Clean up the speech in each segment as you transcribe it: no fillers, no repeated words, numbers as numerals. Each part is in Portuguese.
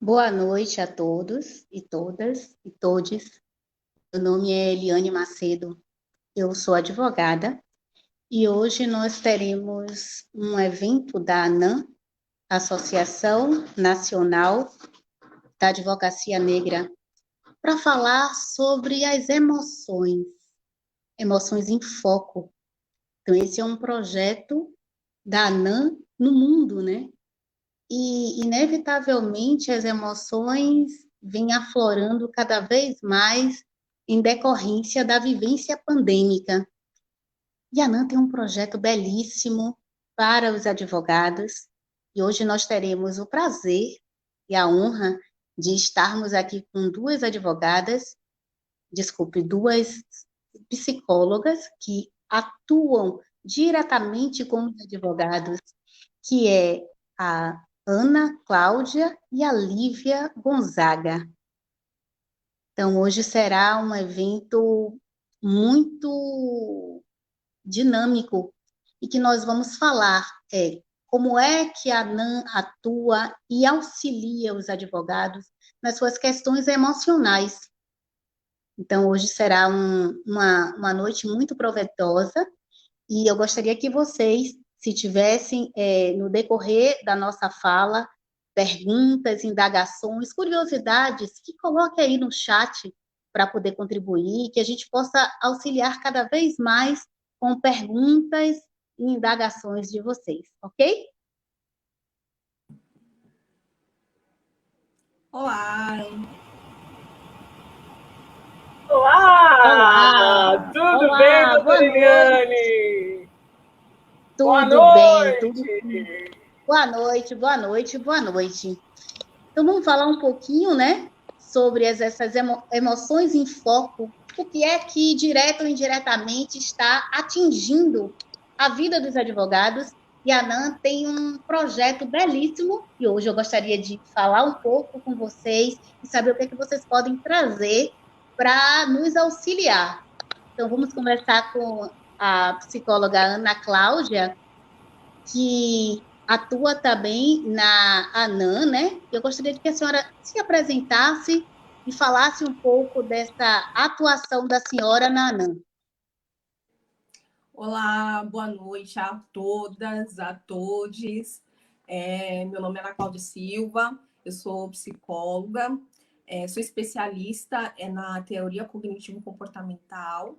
Boa noite a todos e todas e todes. Meu nome é Eliane Macedo, eu sou advogada e hoje nós teremos um evento da ANAM, Associação Nacional da Advocacia Negra, para falar sobre as emoções, emoções em foco. Então, esse é um projeto da ANAM no mundo, né? E, inevitavelmente, as emoções vêm aflorando cada vez mais em decorrência da vivência pandêmica. E a ANAM tem um projeto belíssimo para os advogados, e hoje nós teremos o prazer e a honra de estarmos aqui com duas advogadas, desculpe, duas psicólogas que atuam diretamente com os advogados, que é a Ana Cláudia e a Lívia Gonzaga. Então, hoje será um evento muito dinâmico e que nós vamos falar como é que a ANAM atua e auxilia os advogados nas suas questões emocionais. Então, hoje será uma noite muito proveitosa e eu gostaria que vocês, se tivessem, no decorrer da nossa fala, perguntas, indagações, curiosidades, que coloque aí no chat para poder contribuir, que a gente possa auxiliar cada vez mais com perguntas e indagações de vocês, ok? Olá! Olá! Olá! Tudo bem, Olá! Boa doutora noite! Eliane? Boa Tudo bem? noite! Boa noite, boa noite, boa noite. Então, vamos falar um pouquinho, né, sobre essas emoções em foco, o que é que, direto ou indiretamente, está atingindo a vida dos advogados. E a ANAM tem um projeto belíssimo, e hoje eu gostaria de falar um pouco com vocês e saber o que é que vocês podem trazer para nos auxiliar. Então, vamos conversar com a psicóloga Ana Cláudia, que atua também na ANAM, né? Eu gostaria de que a senhora se apresentasse e falasse um pouco dessa atuação da senhora na ANAM. Olá, boa noite a todas, a todos. Meu nome é Ana Cláudia Silva, eu sou psicóloga, sou especialista na teoria cognitivo-comportamental,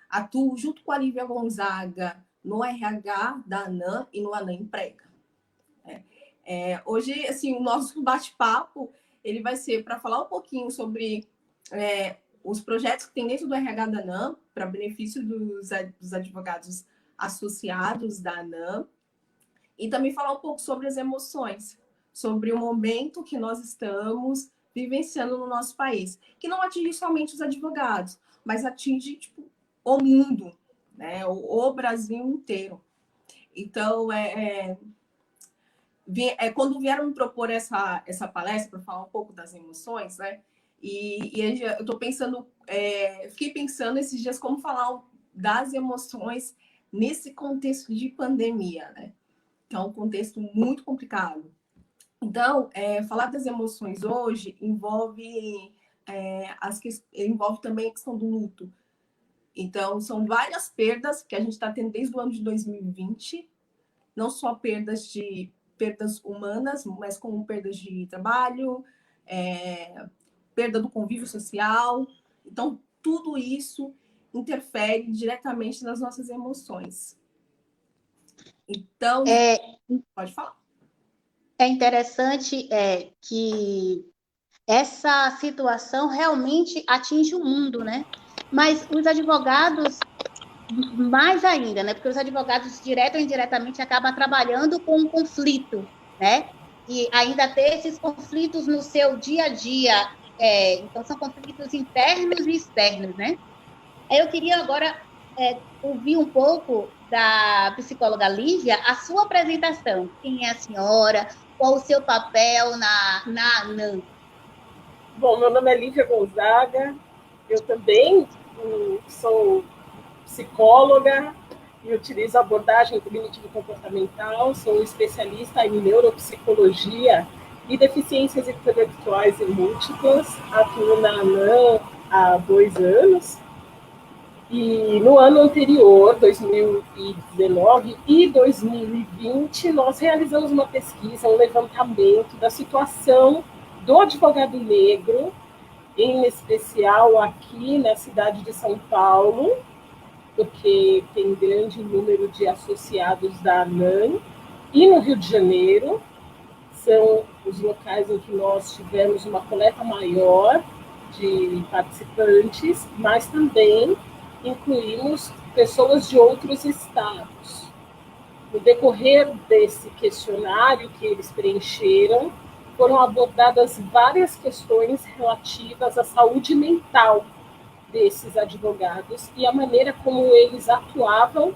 atuo junto com a Lívia Gonzaga no RH da ANAM e no ANAM Emprega. Hoje, assim, o nosso bate-papo ele vai ser para falar um pouquinho sobre os projetos que tem dentro do RH da ANAM, para benefício dos advogados associados da ANAM, e também falar um pouco sobre as emoções, sobre o momento que nós estamos vivenciando no nosso país, que não atinge somente os advogados, mas atinge o mundo, né? O Brasil inteiro. Então, quando vieram me propor essa palestra para falar um pouco das emoções, né? E eu estou pensando, fiquei pensando esses dias como falar das emoções nesse contexto de pandemia, né? Que é um contexto muito complicado. Então, falar das emoções hoje envolve também a questão do luto. Então, são várias perdas que a gente está tendo desde o ano de 2020, não só perdas humanas, mas como perdas de trabalho, perda do convívio social. Então, tudo isso interfere diretamente nas nossas emoções. Então, pode falar. É interessante que essa situação realmente atinge o mundo, né? Mas os advogados, mais ainda, né? Porque os advogados, direto ou indiretamente, acabam trabalhando com um conflito, né? E ainda ter esses conflitos no seu dia a dia. Então, são conflitos internos e externos, né? Eu queria agora ouvir um pouco da psicóloga Lívia, a sua apresentação. Quem é a senhora? Qual o seu papel na ANAM? Bom, meu nome é Lívia Gonzaga, eu também sou psicóloga e utilizo a abordagem cognitivo-comportamental, sou especialista em neuropsicologia e deficiências intelectuais e múltiplas. Atuo na ANAM há 2 anos. E no ano anterior, 2019 e 2020, nós realizamos uma pesquisa, um levantamento da situação do advogado negro, em especial aqui na cidade de São Paulo, porque tem grande número de associados da ANAM, e no Rio de Janeiro. São os locais em que nós tivemos uma coleta maior de participantes, mas também incluímos pessoas de outros estados. No decorrer desse questionário que eles preencheram, foram abordadas várias questões relativas à saúde mental desses advogados e a maneira como eles atuavam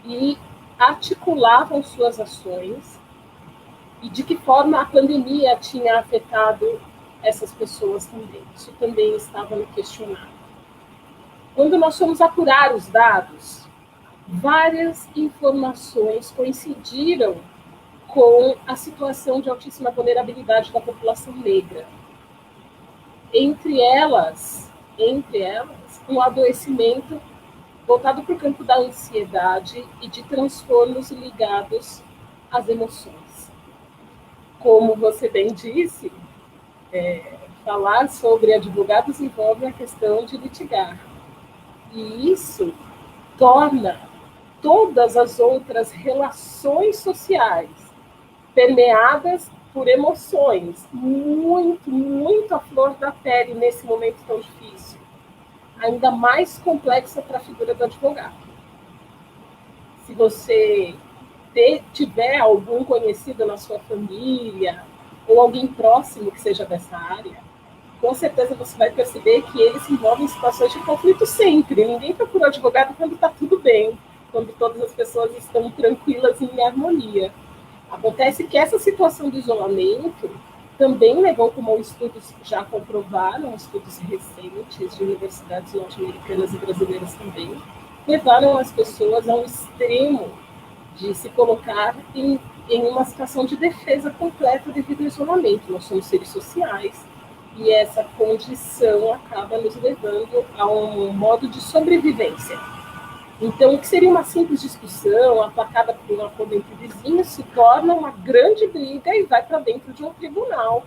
e articulavam suas ações, e de que forma a pandemia tinha afetado essas pessoas também. Isso também estava no questionário. Quando nós fomos apurar os dados, várias informações coincidiram com a situação de altíssima vulnerabilidade da população negra. Entre elas, um adoecimento voltado para o campo da ansiedade e de transtornos ligados às emoções. Como você bem disse, falar sobre advogados envolve a questão de litigar. E isso torna todas as outras relações sociais permeadas por emoções muito à flor da pele nesse momento tão difícil. Ainda mais complexa para a figura do advogado. Se você tiver algum conhecido na sua família ou alguém próximo que seja dessa área, com certeza você vai perceber que eles se envolvem em situações de conflito sempre. Ninguém procura advogado quando está tudo bem, quando todas as pessoas estão tranquilas e em harmonia. Acontece que essa situação de isolamento também levou, como estudos já comprovaram, estudos recentes de universidades norte-americanas e brasileiras também, levaram as pessoas a um extremo de se colocar em uma situação de defesa completa devido ao isolamento. Nós somos seres sociais e essa condição acaba nos levando a um modo de sobrevivência. Então, o que seria uma simples discussão, aplacada por um acordo entre vizinhos, se torna uma grande briga e vai para dentro de um tribunal,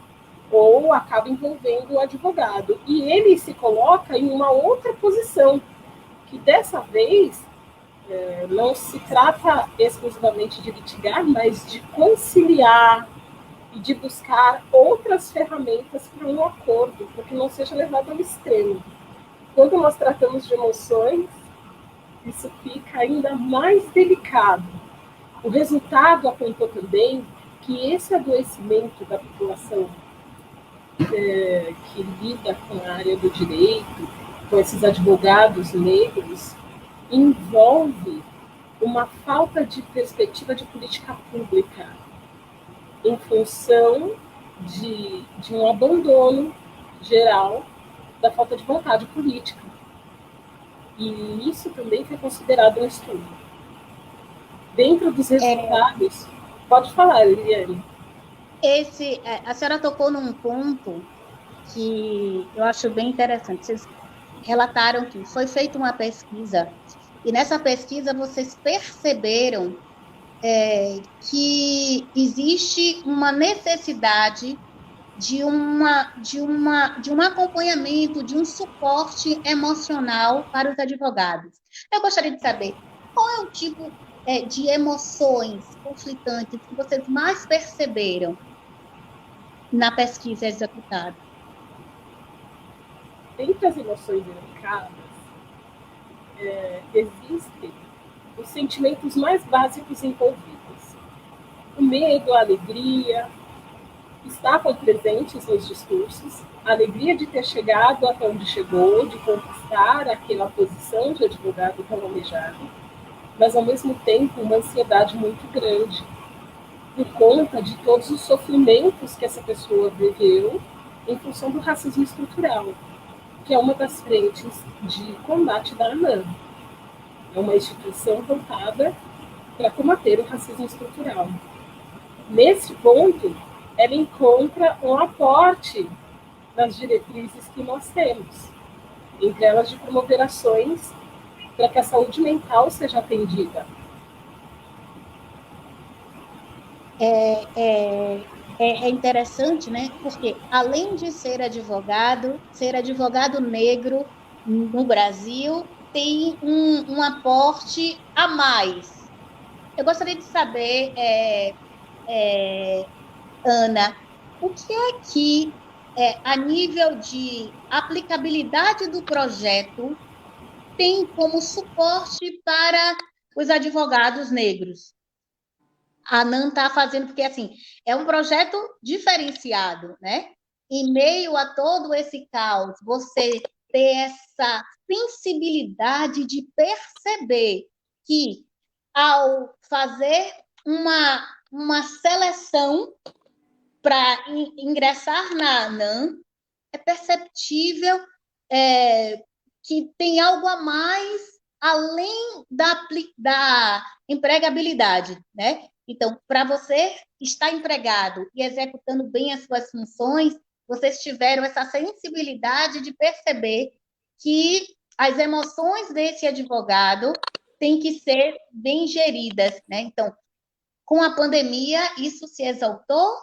ou acaba envolvendo o advogado. E ele se coloca em uma outra posição, que dessa vez não se trata exclusivamente de litigar, mas de conciliar e de buscar outras ferramentas para um acordo, para que não seja levado ao extremo. Quando nós tratamos de emoções, isso fica ainda mais delicado. O resultado apontou também que esse adoecimento da população que lida com a área do direito, com esses advogados negros, envolve uma falta de perspectiva de política pública em função de um abandono geral da falta de vontade política. E isso também foi considerado um estudo. Dentro dos resultados... Pode falar, Eliane. A senhora tocou num ponto que eu acho bem interessante. Vocês relataram que foi feita uma pesquisa, e nessa pesquisa vocês perceberam que existe uma necessidade de um acompanhamento, de um suporte emocional para os advogados. Eu gostaria de saber qual é o tipo de emoções conflitantes que vocês mais perceberam na pesquisa executada. Entre as emoções delicadas, existem os sentimentos mais básicos envolvidos. O medo, a alegria, estavam presentes nos discursos, a alegria de ter chegado até onde chegou, de conquistar aquela posição de advogado tão almejado, mas, ao mesmo tempo, uma ansiedade muito grande, por conta de todos os sofrimentos que essa pessoa viveu em função do racismo estrutural, que é uma das frentes de combate da ANAM. É uma instituição voltada para combater o racismo estrutural. Nesse ponto, ela encontra um aporte nas diretrizes que nós temos, entre elas de promover ações para que a saúde mental seja atendida. É interessante, né? Porque além de ser advogado negro no Brasil tem um aporte a mais. Eu gostaria de saber, Ana, o que é que, a nível de aplicabilidade do projeto, tem como suporte para os advogados negros? A ANAM está fazendo, porque assim, é um projeto diferenciado, né? Em meio a todo esse caos, você ter essa sensibilidade de perceber que, ao fazer uma seleção para ingressar na ANAM, é perceptível que tem algo a mais além da empregabilidade, né? Então, para você estar empregado e executando bem as suas funções, vocês tiveram essa sensibilidade de perceber que as emoções desse advogado têm que ser bem geridas, né? Então, com a pandemia, isso se exaltou?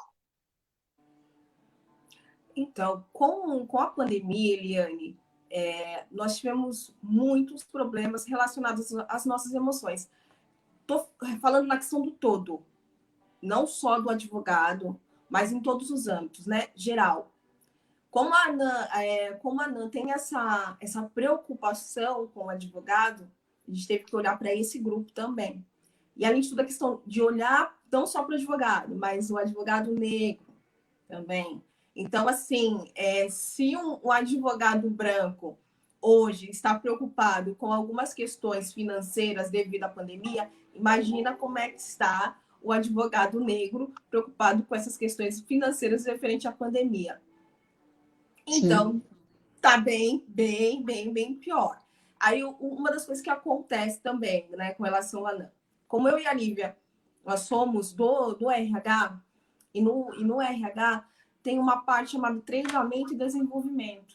Então, com a pandemia, Eliane, nós tivemos muitos problemas relacionados às nossas emoções. Estou falando na questão do todo, não só do advogado, mas em todos os âmbitos, né? Geral. Como a ANAM tem essa preocupação com o advogado, a gente teve que olhar para esse grupo também. E além de tudo, a questão de olhar não só para o advogado, mas o advogado negro também. Então, assim, se um advogado branco hoje está preocupado com algumas questões financeiras devido à pandemia, imagina como é que está o advogado negro preocupado com essas questões financeiras referente à pandemia. Então, tá bem pior. Aí, uma das coisas que acontece também, né, com relação a ANAM, como eu e a Lívia, nós somos do RH, e no RH tem uma parte chamada treinamento e desenvolvimento.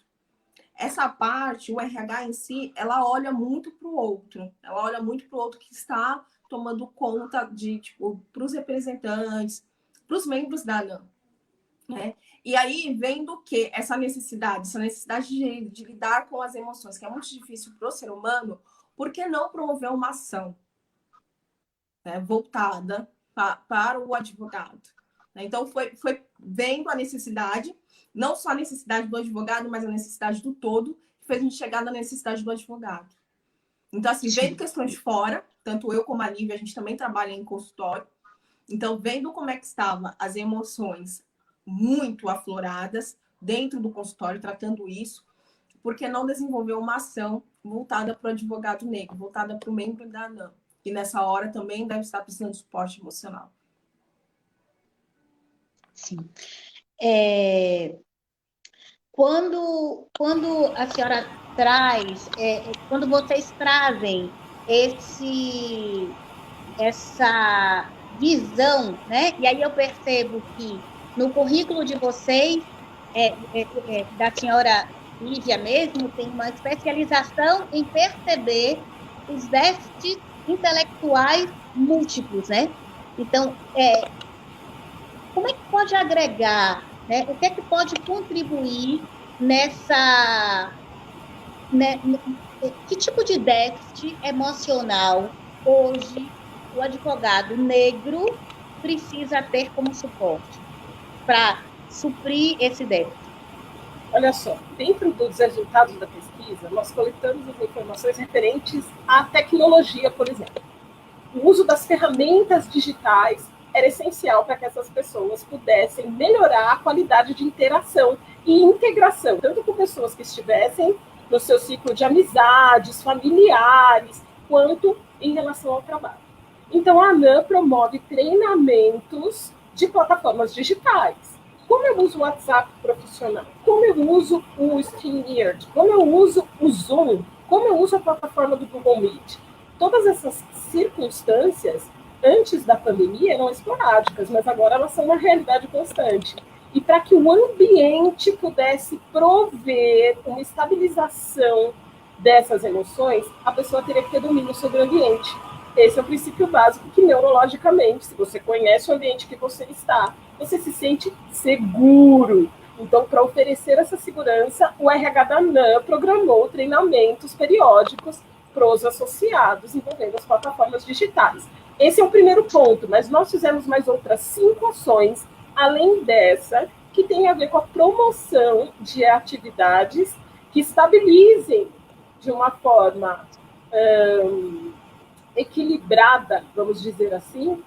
Essa parte, o RH em si, ela olha muito para o outro. Ela olha muito para o outro que está tomando conta para os representantes, para os membros da ANAM, né? E aí, vendo que essa necessidade de lidar com as emoções, que é muito difícil para o ser humano, por que não promover uma ação, né, voltada para o advogado? Então, foi vendo a necessidade, não só a necessidade do advogado, mas a necessidade do todo, que fez a gente chegar na necessidade do advogado. Então, assim, vendo questões de fora, tanto eu como a Lívia, a gente também trabalha em consultório. Então, vendo como é que estavam as emoções muito afloradas dentro do consultório, tratando isso, por que não desenvolver uma ação voltada para o advogado negro, voltada para o membro da ANAM, que nessa hora também deve estar precisando de suporte emocional. Sim. Quando a senhora traz, quando vocês trazem essa visão, né? E aí eu percebo que no currículo de vocês, da senhora Lívia mesmo, tem uma especialização em perceber os déficits intelectuais múltiplos, né? Então, como é que pode agregar, né? O que é que pode contribuir nessa... Que tipo de déficit emocional hoje o advogado negro precisa ter como suporte para suprir esse déficit? Olha só, dentro dos resultados da pesquisa, nós coletamos as informações referentes à tecnologia, por exemplo. O uso das ferramentas digitais era essencial para que essas pessoas pudessem melhorar a qualidade de interação e integração, tanto com pessoas que estivessem no seu ciclo de amizades, familiares, quanto em relação ao trabalho. Então, a ANAM promove treinamentos de plataformas digitais. Como eu uso o WhatsApp profissional? Como eu uso o StreamYard? Como eu uso o Zoom? Como eu uso a plataforma do Google Meet? Todas essas circunstâncias antes da pandemia eram esporádicas, mas agora elas são uma realidade constante. E para que o ambiente pudesse prover uma estabilização dessas emoções, a pessoa teria que ter domínio sobre o ambiente. Esse é o princípio básico que, neurologicamente, se você conhece o ambiente que você está, você se sente seguro. Então, para oferecer essa segurança, o RH da ANAM programou treinamentos periódicos para os associados envolvendo as plataformas digitais. Esse é o primeiro ponto, mas nós fizemos mais outras 5 ações, além dessa, que tem a ver com a promoção de atividades que estabilizem de uma forma equilibrada, vamos dizer assim,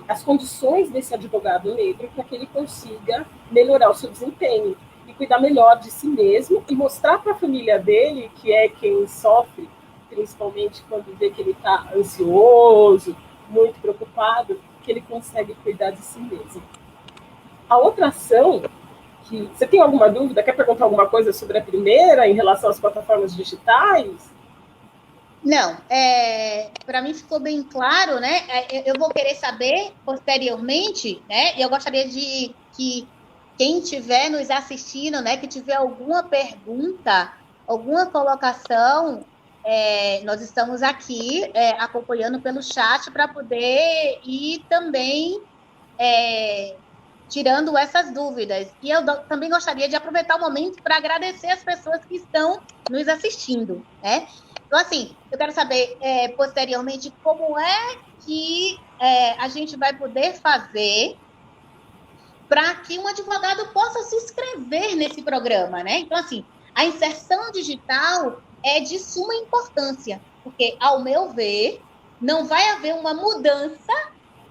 as condições desse advogado negro para que ele consiga melhorar o seu desempenho e cuidar melhor de si mesmo e mostrar para a família dele, que é quem sofre, principalmente quando vê que ele está ansioso, muito preocupado, que ele consegue cuidar de si mesmo. A outra ação, que você tem alguma dúvida, quer perguntar alguma coisa sobre a primeira em relação às plataformas digitais? Não, para mim ficou bem claro, né? Eu vou querer saber posteriormente, né? E eu gostaria de que quem estiver nos assistindo, né, que tiver alguma pergunta, alguma colocação, nós estamos aqui acompanhando pelo chat para poder ir também tirando essas dúvidas. E eu também gostaria de aproveitar o momento para agradecer as pessoas que estão nos assistindo, né? Então, assim, eu quero saber posteriormente como é que a gente vai poder fazer para que um advogado possa se inscrever nesse programa, né? Então, assim, a inserção digital é de suma importância, porque, ao meu ver, não vai haver uma mudança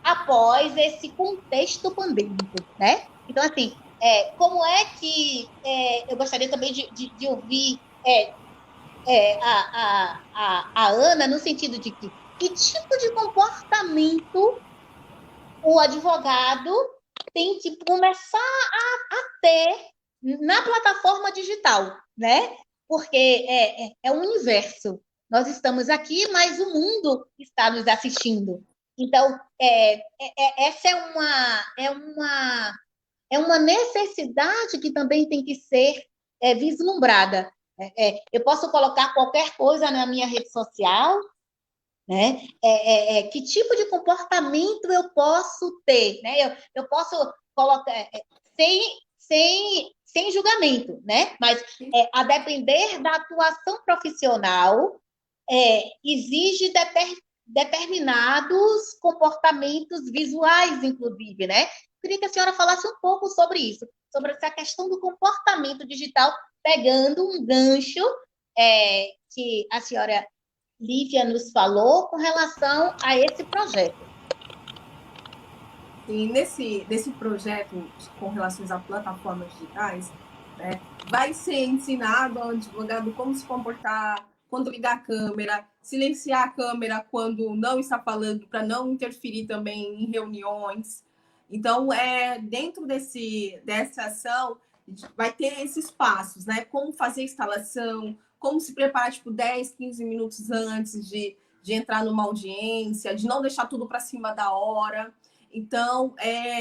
após esse contexto pandêmico, né? Então, assim, como é que eu gostaria também de ouvir a Ana, no sentido de que tipo de comportamento o advogado tem que começar a ter na plataforma digital, né? Porque é um universo. Nós estamos aqui, mas o mundo está nos assistindo. Então, essa é uma necessidade que também tem que ser vislumbrada. Eu posso colocar qualquer coisa na minha rede social, né? Que tipo de comportamento eu posso ter, né? Eu posso colocar sem julgamento, né? Mas a depender da atuação profissional, exige determinados comportamentos visuais, inclusive, né? Queria que a senhora falasse um pouco sobre isso, sobre essa questão do comportamento digital, pegando um gancho que a senhora Lívia nos falou com relação a esse projeto. E nesse projeto, com relação a plataformas digitais, né, vai ser ensinado ao advogado como se comportar quando ligar a câmera, silenciar a câmera quando não está falando, para não interferir também em reuniões. Então, dentro dessa ação, vai ter esses passos, né? Como fazer a instalação, como se preparar, tipo, 10, 15 minutos antes de entrar numa audiência, de não deixar tudo para cima da hora. Então,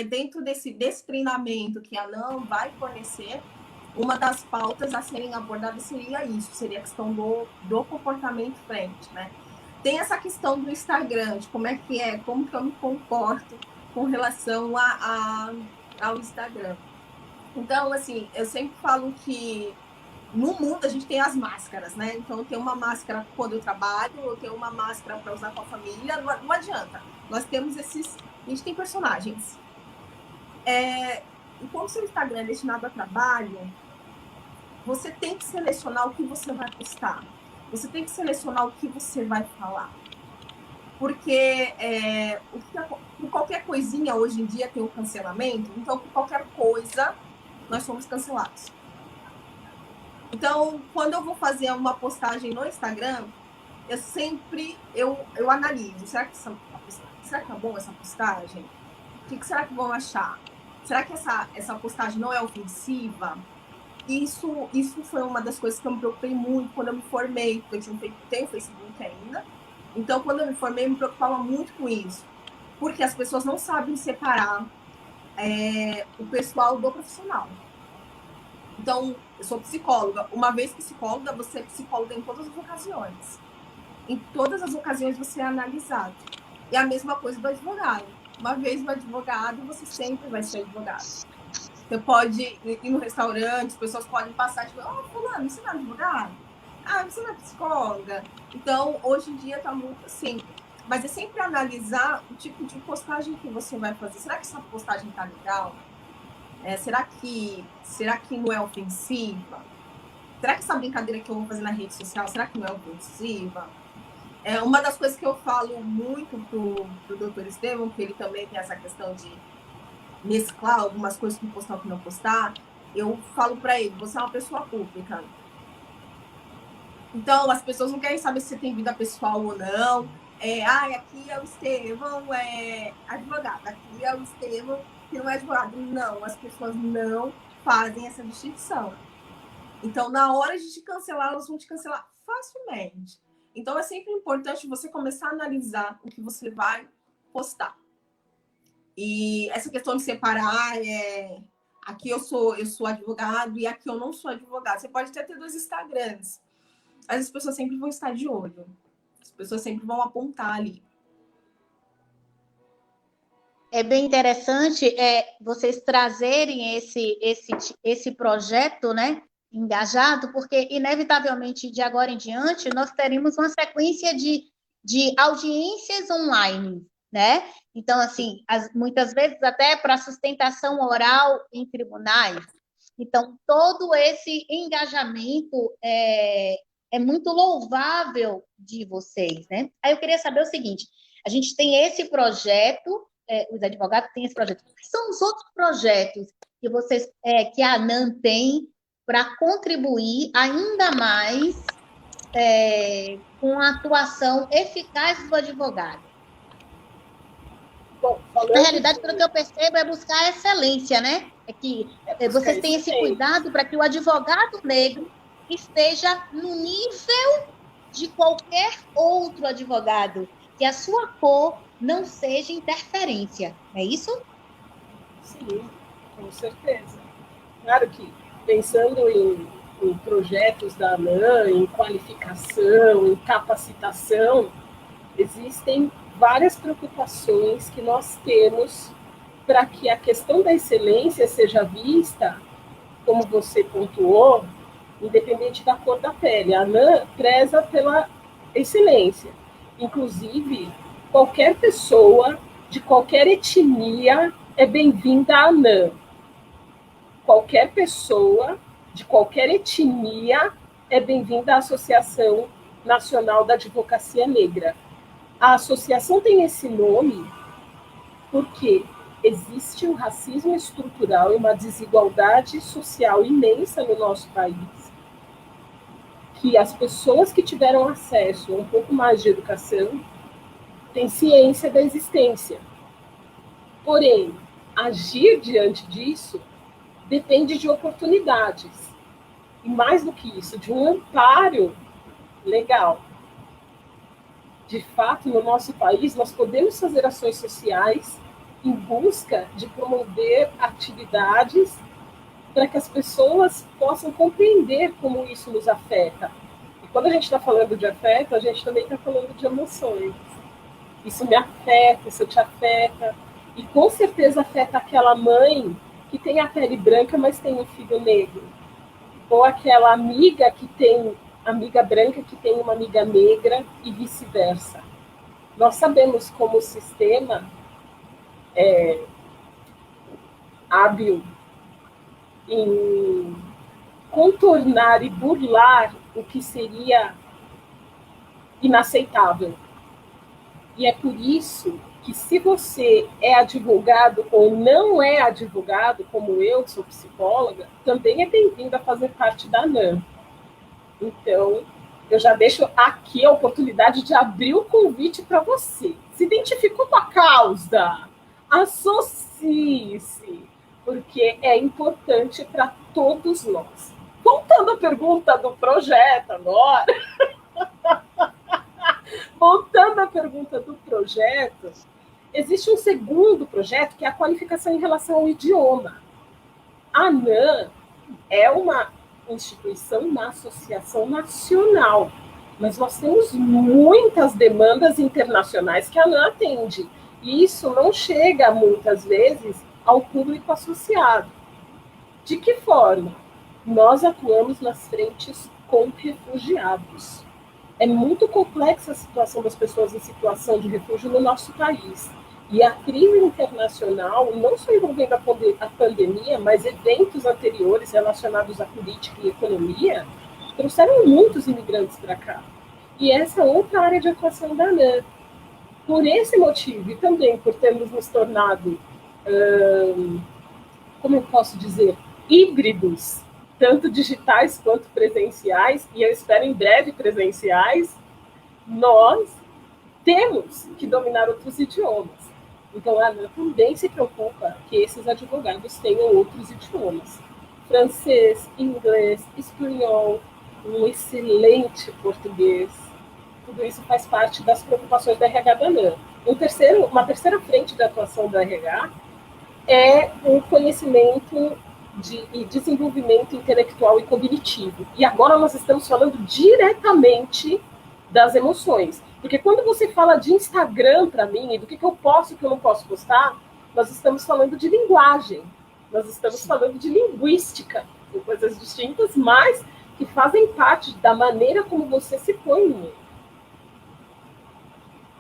dentro desse treinamento que a ANAM vai fornecer, uma das pautas a serem abordadas seria isso, seria a questão do comportamento frente, né? Tem essa questão do Instagram, de como que eu me comporto com relação ao Instagram. Então, assim, eu sempre falo que no mundo a gente tem as máscaras, né? Então, eu tenho uma máscara quando eu trabalho, eu tenho uma máscara para usar com a família, não adianta. Nós temos a gente tem personagens. E como seu Instagram é destinado a trabalho, você tem que selecionar o que você vai postar. Você tem que selecionar o que você vai falar. Porque por qualquer coisinha hoje em dia tem o cancelamento, então por qualquer coisa nós somos cancelados. Então, quando eu vou fazer uma postagem no Instagram, eu sempre analiso. Será que tá bom essa postagem? O que será que vão achar? Será que essa postagem não é ofensiva? Isso foi uma das coisas que eu me preocupei muito quando eu me formei, porque eu tenho Facebook ainda, Então, quando eu me formei, eu me preocupava muito com isso, porque as pessoas não sabem separar o pessoal do profissional. Então, eu sou psicóloga. Uma vez psicóloga, você é psicóloga em todas as ocasiões. Em todas as ocasiões você é analisado. E a mesma coisa do advogado. Uma vez no advogado, você sempre vai ser advogado. Você pode ir no restaurante, as pessoas podem passar, tipo, fulano, você não é advogado? Você não é psicóloga? Então, hoje em dia tá muito assim. Mas é sempre analisar o tipo de postagem que você vai fazer. Será que essa postagem tá legal? Será que não é ofensiva? Será que essa brincadeira que eu vou fazer na rede social, será que não é ofensiva? Uma das coisas que eu falo muito pro doutor Estevão, que ele também tem essa questão de mesclar algumas coisas que postar ou que não postar, eu falo para ele, você é uma pessoa pública. Então, as pessoas não querem saber se você tem vida pessoal ou não. Aqui é o Estevão, advogado. Aqui é o Estevão, que não é advogado. Não, as pessoas não fazem essa distinção. Então, na hora de te cancelar, elas vão te cancelar facilmente. Então, é sempre importante você começar a analisar o que você vai postar. E essa questão de separar, aqui eu sou advogado e aqui eu não sou advogado. Você pode até ter 2 Instagrams, mas as pessoas sempre vão estar de olho. As pessoas sempre vão apontar ali. É bem interessante vocês trazerem esse projeto, né, engajado, porque, inevitavelmente, de agora em diante, nós teremos uma sequência de audiências online, né? Então, assim, muitas vezes até para sustentação oral em tribunais. Então, todo esse engajamento é muito louvável de vocês, né? Aí eu queria saber o seguinte, a gente tem esse projeto, os advogados têm esse projeto. Quais são os outros projetos que vocês, que a ANAM tem para contribuir ainda mais com a atuação eficaz do advogado? Bom, Na realidade, pelo que eu percebo, é buscar a excelência, né? Que vocês têm esse cuidado para que o advogado negro esteja no nível de qualquer outro advogado, que a sua cor não seja interferência, é isso? Sim, com certeza. Claro que, pensando em projetos da ANAM, em qualificação, em capacitação, existem várias preocupações que nós temos para que a questão da excelência seja vista, como você pontuou, independente da cor da pele. A ANAM preza pela excelência. Inclusive, qualquer pessoa de qualquer etnia é bem-vinda à ANAM. Qualquer pessoa de qualquer etnia é bem-vinda à Associação Nacional da Advocacia Negra. A associação tem esse nome porque existe um racismo estrutural e uma desigualdade social imensa no nosso país, que as pessoas que tiveram acesso a um pouco mais de educação têm ciência da existência. Porém, agir diante disso depende de oportunidades. E mais do que isso, de um amparo legal. De fato, no nosso país, nós podemos fazer ações sociais em busca de promover atividades para que as pessoas possam compreender como isso nos afeta. E quando a gente está falando de afeto, a gente também está falando de emoções. Isso me afeta, isso te afeta. E com certeza afeta aquela mãe que tem a pele branca, mas tem um filho negro. Ou aquela amiga que tem amiga branca que tem uma amiga negra e vice-versa. Nós sabemos como o sistema é hábil em contornar e burlar o que seria inaceitável. E é por isso que, se você é advogado ou não é advogado, como eu, que sou psicóloga, também é bem-vindo a fazer parte da ANAM. Então, eu já deixo aqui a oportunidade de abrir o convite para você. Se identificou com a causa, associe-se, porque é importante para todos nós. Voltando à pergunta do projeto agora, voltando à pergunta do projeto, existe um segundo projeto, que é a qualificação em relação ao idioma. A ANAM é uma instituição, uma associação nacional, mas nós temos muitas demandas internacionais que a ANAM atende, e isso não chega, muitas vezes, ao público associado. De que forma? Nós atuamos nas frentes com refugiados. É muito complexa a situação das pessoas em situação de refúgio no nosso país. E a crise internacional, não só envolvendo a pandemia, mas eventos anteriores relacionados à política e economia, trouxeram muitos imigrantes para cá. E essa é outra área de atuação da ANAM. Por esse motivo, e também por termos nos tornado, como eu posso dizer, híbridos, tanto digitais quanto presenciais, e eu espero em breve presenciais, nós temos que dominar outros idiomas. Então, a ANAM também se preocupa que esses advogados tenham outros idiomas. Francês, inglês, espanhol, um excelente português. Tudo isso faz parte das preocupações da RH da ANAM. Uma terceira frente de atuação da RH é o conhecimento e desenvolvimento intelectual e cognitivo. E agora nós estamos falando diretamente das emoções. Porque quando você fala de Instagram para mim, e do que eu posso e o que eu não posso postar, nós estamos falando de linguagem, nós estamos falando de linguística, são coisas distintas, mas que fazem parte da maneira como você se põe no mundo.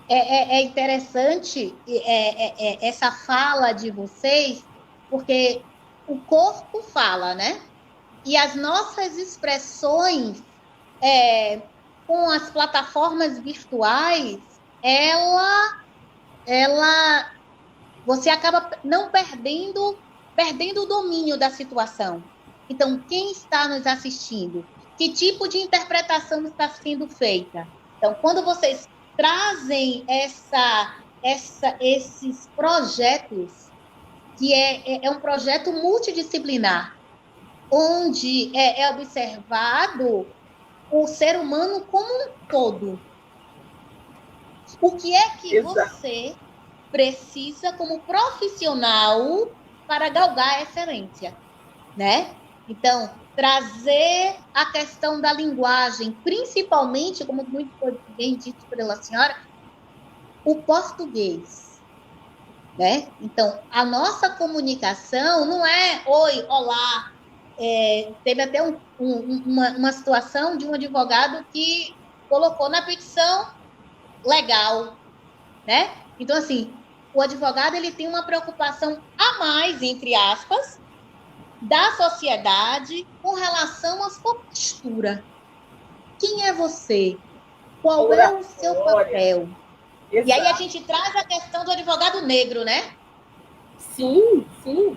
É interessante essa fala de vocês, porque o corpo fala, né? E as nossas expressões com as plataformas virtuais, você acaba não perdendo o domínio da situação. Então, quem está nos assistindo? Que tipo de interpretação está sendo feita? Então, quando vocês trazem esses projetos, que é um projeto multidisciplinar, onde é observado o ser humano como um todo. O que é que você precisa como profissional para galgar a excelência, né? Então, trazer a questão da linguagem, principalmente, como muito bem dito pela senhora, o português, né? Então, a nossa comunicação não é oi, olá. Teve até uma situação de um advogado que colocou na petição legal, né? Então, assim, o advogado ele tem uma preocupação a mais, entre aspas, da sociedade com relação à sua postura. Quem é você? Qual é o seu papel? Exato. E aí a gente traz a questão do advogado negro, né? Sim, sim.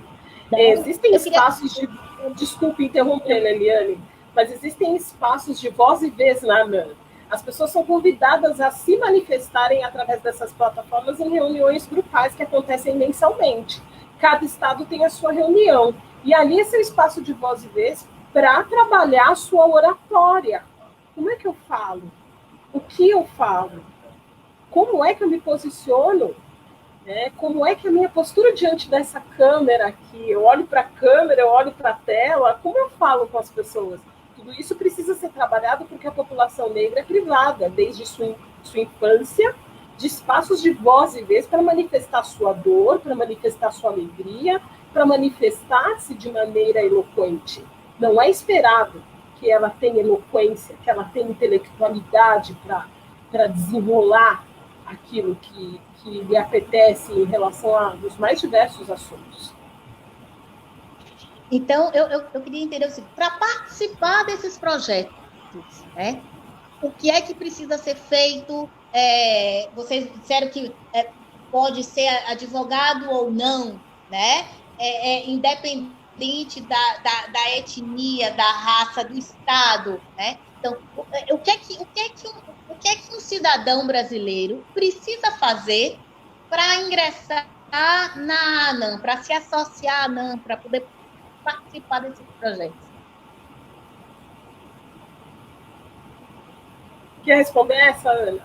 Existem espaços de... Desculpe interromper, Eliane, mas existem espaços de voz e vez na ANAM. As pessoas são convidadas a se manifestarem através dessas plataformas em reuniões grupais que acontecem mensalmente. Cada estado tem a sua reunião. E ali é seu espaço de voz e vez para trabalhar a sua oratória. Como é que eu falo? O que eu falo? Como é que eu me posiciono? Como é que a minha postura diante dessa câmera aqui? Eu olho para a câmera, eu olho para a tela, como eu falo com as pessoas? Tudo isso precisa ser trabalhado porque a população negra é privada, desde sua infância, de espaços de voz e vez para manifestar sua dor, para manifestar sua alegria, para manifestar-se de maneira eloquente. Não é esperado que ela tenha eloquência, que ela tenha intelectualidade para desenrolar aquilo que lhe apetece em relação aos mais diversos assuntos. Então, eu queria entender o seguinte, para participar desses projetos, né, o que é que precisa ser feito? Vocês disseram que pode ser advogado ou não, né? Independente da etnia, da raça, do estado, né? Então, o que é que um cidadão brasileiro precisa fazer para ingressar na ANAM, para se associar à ANAM, para poder participar desses projetos? Quer responder essa, Ana?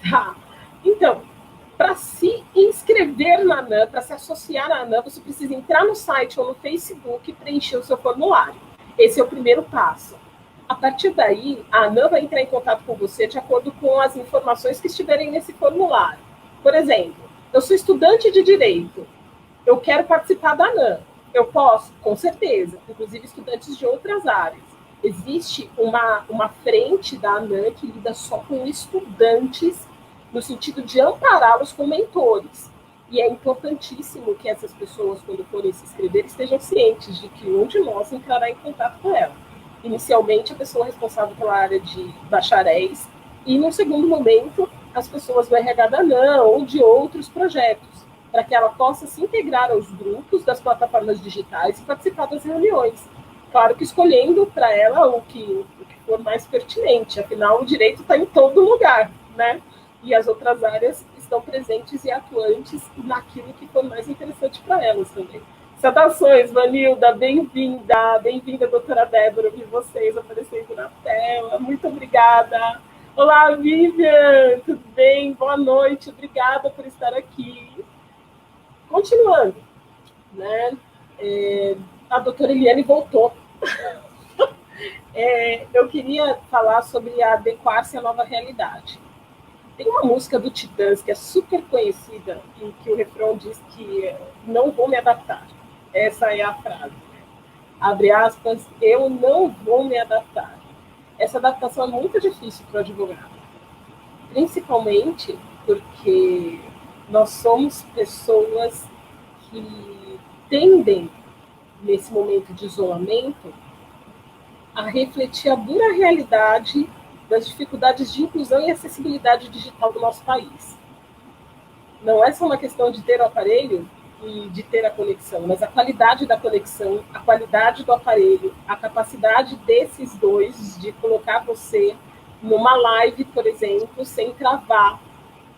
Tá. Então, para se inscrever na ANAM, para se associar à ANAM, você precisa entrar no site ou no Facebook e preencher o seu formulário. Esse é o primeiro passo. A partir daí, a ANAM vai entrar em contato com você de acordo com as informações que estiverem nesse formulário. Por exemplo, eu sou estudante de Direito, eu quero participar da ANAM. Eu posso? Com certeza, inclusive estudantes de outras áreas. Existe uma frente da ANAM que lida só com estudantes, no sentido de ampará-los com mentores. E é importantíssimo que essas pessoas, quando forem se inscrever, estejam cientes de que um de nós entrará em contato com ela. Inicialmente, a pessoa responsável pela área de bacharéis, e, no segundo momento, as pessoas do RH da ANAM ou de outros projetos, para que ela possa se integrar aos grupos das plataformas digitais e participar das reuniões. Claro que escolhendo para ela o que for mais pertinente, afinal, o direito está em todo lugar, né? E as outras áreas estão presentes e atuantes naquilo que for mais interessante para elas também. Saudações, Vanilda, bem-vinda, doutora Débora, eu vi vocês aparecendo na tela, muito obrigada. Olá, Vivian, tudo bem? Boa noite, obrigada por estar aqui. Continuando, né? A doutora Eliane voltou. Eu queria falar sobre adequar-se à nova realidade. Tem uma música do Titãs que é super conhecida, em que o refrão diz que não vou me adaptar. Essa é a frase. Abre aspas, eu não vou me adaptar. Essa adaptação é muito difícil para o advogado. Principalmente porque nós somos pessoas que tendem, nesse momento de isolamento, a refletir a dura realidade das dificuldades de inclusão e acessibilidade digital do nosso país. Não é só uma questão de ter o aparelho e de ter a conexão, mas a qualidade da conexão, a qualidade do aparelho, a capacidade desses dois de colocar você numa live, por exemplo, sem travar,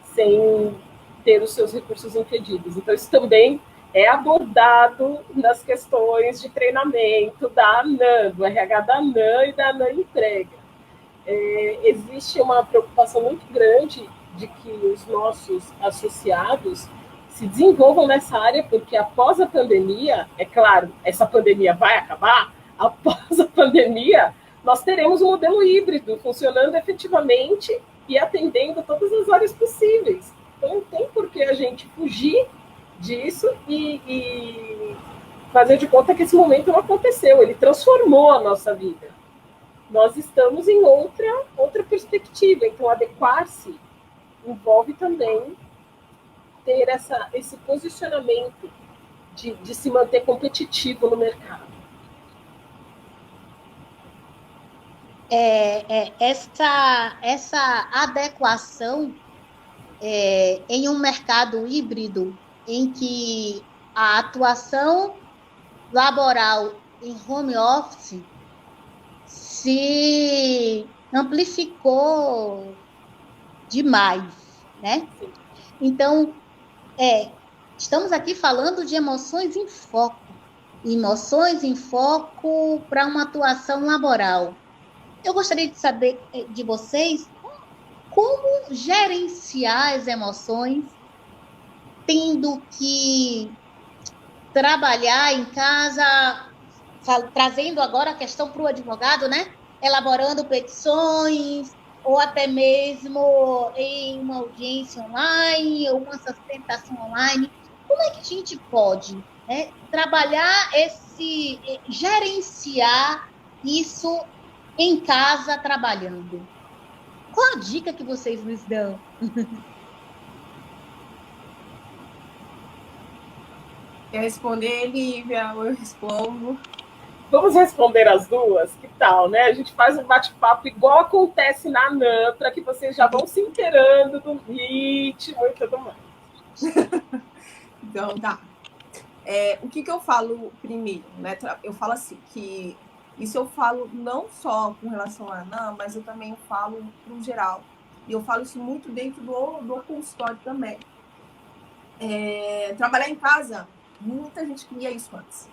sem ter os seus recursos impedidos. Então, isso também é abordado nas questões de treinamento da ANAM, do RH da ANAM e da ANAM Entrega. Existe uma preocupação muito grande de que os nossos associados se desenvolvam nessa área, porque após a pandemia, é claro, essa pandemia vai acabar, após a pandemia, nós teremos um modelo híbrido funcionando efetivamente e atendendo todas as áreas possíveis. Então, não tem por que a gente fugir disso e fazer de conta que esse momento não aconteceu, ele transformou a nossa vida. Nós estamos em outra perspectiva, então adequar-se envolve também ter esse posicionamento de se manter competitivo no mercado. Essa adequação em um mercado híbrido em que a atuação laboral em home office se amplificou demais, né? Então, estamos aqui falando de emoções em foco para uma atuação laboral. Eu gostaria de saber de vocês como gerenciar as emoções, tendo que trabalhar em casa, trazendo agora a questão para o advogado, né? Elaborando petições, ou até mesmo em uma audiência online, ou uma sustentação online. Como é que a gente pode, né, trabalhar gerenciar isso em casa, trabalhando? Qual a dica que vocês nos dão? Quer responder, Lívia? Eu respondo. Vamos responder as duas? Que tal, né? A gente faz um bate-papo igual acontece na ANAM, para que vocês já vão se inteirando do ritmo e tudo mais. Então, tá. O que eu falo primeiro, né? Eu falo assim, que isso eu falo não só com relação à ANAM, mas eu também falo no geral. E eu falo isso muito dentro do consultório também. Trabalhar em casa, muita gente queria isso antes.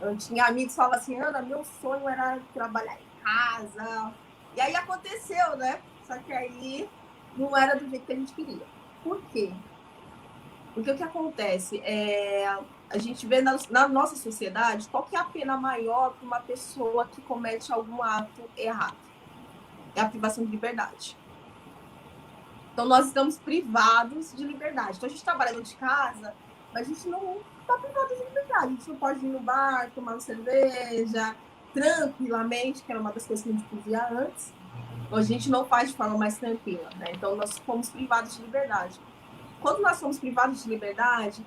Eu tinha amigos que falavam assim, Ana, meu sonho era trabalhar em casa. E aí aconteceu, né? Só que aí não era do jeito que a gente queria. Por quê? Porque o que acontece a gente vê na nossa sociedade qual que é a pena maior para uma pessoa que comete algum ato errado. É a privação de liberdade. Então, nós estamos privados de liberdade. Então, a gente trabalha dentro de casa, mas a gente não está privado de liberdade. A gente não pode ir no bar, tomar uma cerveja, tranquilamente, que era uma das coisas que a gente podia antes. A gente não faz de forma mais tranquila, né? Então, nós fomos privados de liberdade. Quando nós somos privados de liberdade,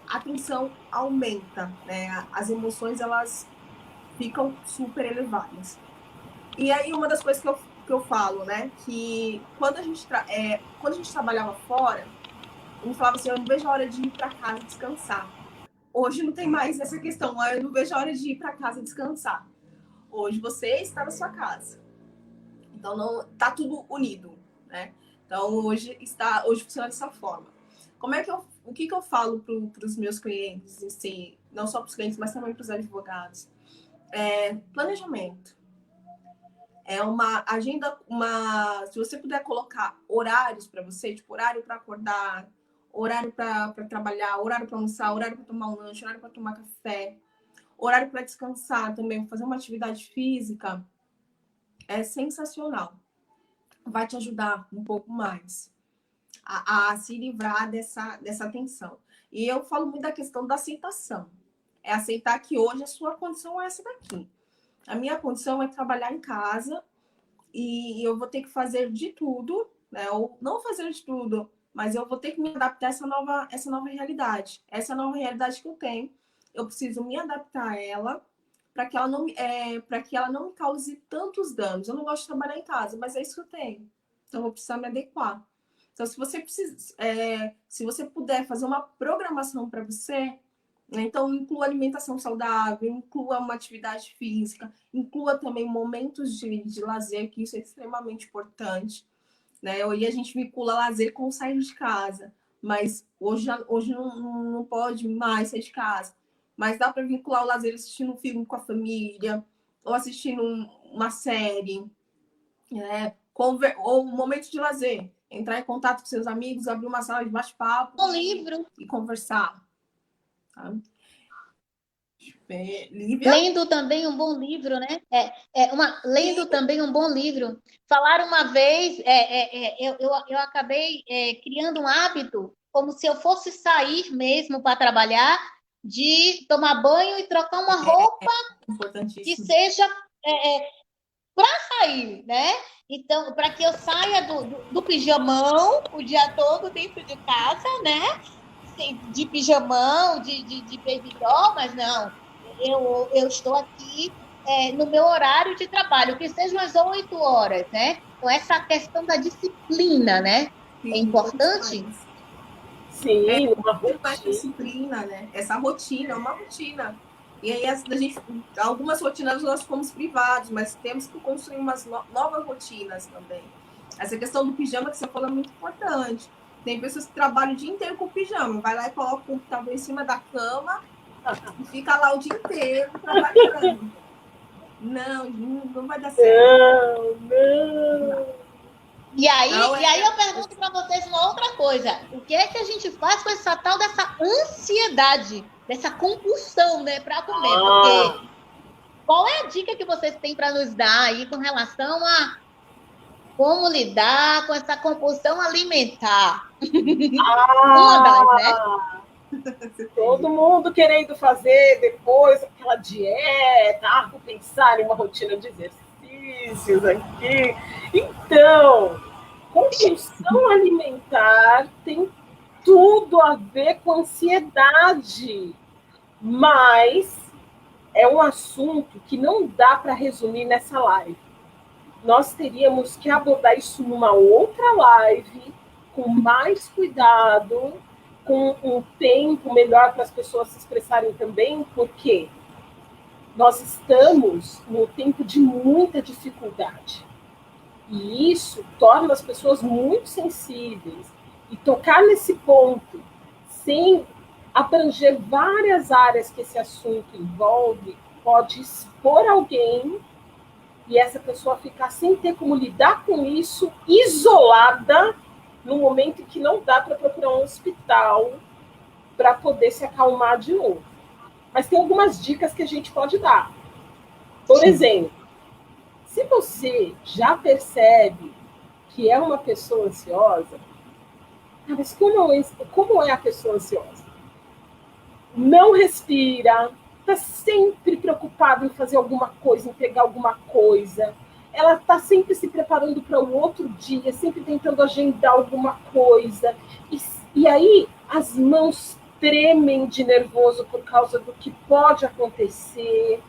a tensão aumenta, né? As emoções, elas ficam super elevadas. E aí, uma das coisas que eu falo, né? Que quando a gente trabalhava fora, a gente falava assim, eu não vejo a hora de ir para casa descansar. Hoje não tem mais essa questão, eu não vejo a hora de ir para casa descansar. Hoje você está na sua casa. Então, não tá tudo unido, né? Então, hoje funciona dessa forma. O que eu falo para os meus clientes, assim, não só para os clientes, mas também para os advogados? Planejamento. É uma agenda, se você puder colocar horários para você, tipo horário para acordar, horário para trabalhar, horário para almoçar, horário para tomar um lanche, horário para tomar café, horário para descansar também, fazer uma atividade física, é sensacional. Vai te ajudar um pouco mais a se livrar dessa tensão. E eu falo muito da questão da aceitação. É aceitar que hoje a sua condição é essa daqui. A minha condição é trabalhar em casa e eu vou ter que fazer de tudo, né? Ou não fazer de tudo, mas eu vou ter que me adaptar a essa nova realidade. Essa é a nova realidade que eu tenho. Eu preciso me adaptar a ela para que ela não me cause tantos danos. Eu não gosto de trabalhar em casa, mas é isso que eu tenho. Então, eu vou precisar me adequar. Então, se você puder fazer uma programação para você, né? Então, inclua alimentação saudável, inclua uma atividade física, inclua também momentos de lazer, que isso é extremamente importante, né? E a gente vincula lazer com sair de casa, mas hoje não pode mais sair de casa. Mas dá para vincular o lazer assistindo um filme com a família, ou assistindo uma série, né? Ou um momento de lazer, entrar em contato com seus amigos, abrir uma sala de bate-papo Um livro. e conversar. Tá? Lívia? Lendo também um bom livro, né? Lendo também um bom livro. Falaram uma vez, eu acabei criando um hábito, como se eu fosse sair mesmo para trabalhar, de tomar banho e trocar uma roupa que seja para sair, né? Então, para que eu saia do pijamão o dia todo dentro de casa, né? De pijamão, de baby doll, mas não. Eu estou aqui no meu horário de trabalho, que sejam as 8 horas, né? Então, essa questão da disciplina, né? Sim, é importante. Sim, uma rotina. Disciplina, né? Essa rotina é uma rotina. E aí, algumas rotinas nós fomos privados, mas temos que construir umas novas rotinas também. Essa questão do pijama que você falou é muito importante. Tem pessoas que trabalham o dia inteiro com pijama, vai lá e coloca o computador em cima da cama e fica lá o dia inteiro trabalhando. Não vai dar certo. Não. E aí eu pergunto para vocês uma outra coisa. O que é que a gente faz com essa tal dessa ansiedade, dessa compulsão, né, para comer? Porque qual é a dica que vocês têm para nos dar aí com relação a como lidar com essa compulsão alimentar? Uma das, né? Todo mundo querendo fazer depois aquela dieta, vou pensar em uma rotina de exercícios aqui. Então, compulsão alimentar tem tudo a ver com ansiedade, mas é um assunto que não dá para resumir nessa live. Nós teríamos que abordar isso numa outra live, com mais cuidado, com um tempo melhor para as pessoas se expressarem também, porque nós estamos no tempo de muita dificuldade. E isso torna as pessoas muito sensíveis. E tocar nesse ponto, sem abranger várias áreas que esse assunto envolve, pode expor alguém e essa pessoa ficar sem ter como lidar com isso, isolada, no momento em que não dá para procurar um hospital para poder se acalmar de novo. Mas tem algumas dicas que a gente pode dar. Por exemplo, se você já percebe que é uma pessoa ansiosa, mas como é a pessoa ansiosa? Não respira, está sempre preocupada em fazer alguma coisa, em pegar alguma coisa. Ela está sempre se preparando para o outro dia, sempre tentando agendar alguma coisa. E aí as mãos tremem de nervoso por causa do que pode acontecer.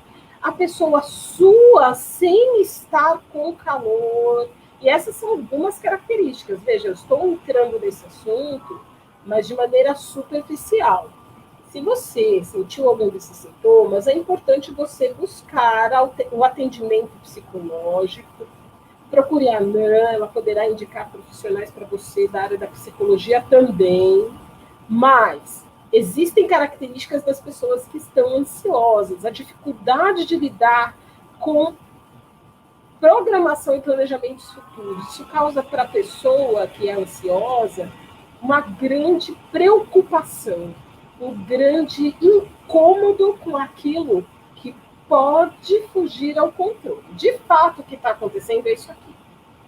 A pessoa sua sem estar com calor. E essas são algumas características. Veja, eu estou entrando nesse assunto, mas de maneira superficial. Se você sentiu algum desses sintomas, é importante você buscar o atendimento psicológico. Procure a ANAN, ela poderá indicar profissionais para você da área da psicologia também. Mas existem características das pessoas que estão ansiosas, a dificuldade de lidar com programação e planejamentos futuros. Isso causa para a pessoa que é ansiosa uma grande preocupação, um grande incômodo com aquilo que pode fugir ao controle. De fato, o que está acontecendo é isso aqui.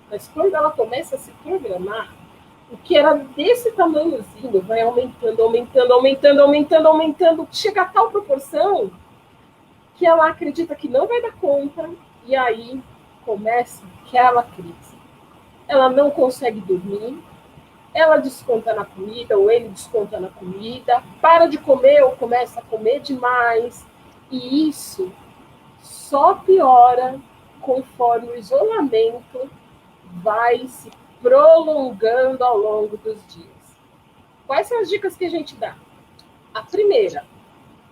Mas quando ela começa a se programar, o que era desse tamanhozinho vai aumentando, aumentando, aumentando, aumentando, aumentando, chega a tal proporção que ela acredita que não vai dar conta, e aí começa aquela crise. Ela não consegue dormir, ela desconta na comida, ou ele desconta na comida, para de comer ou começa a comer demais, e isso só piora conforme o isolamento vai se prolongando ao longo dos dias. Quais são as dicas que a gente dá? A primeira,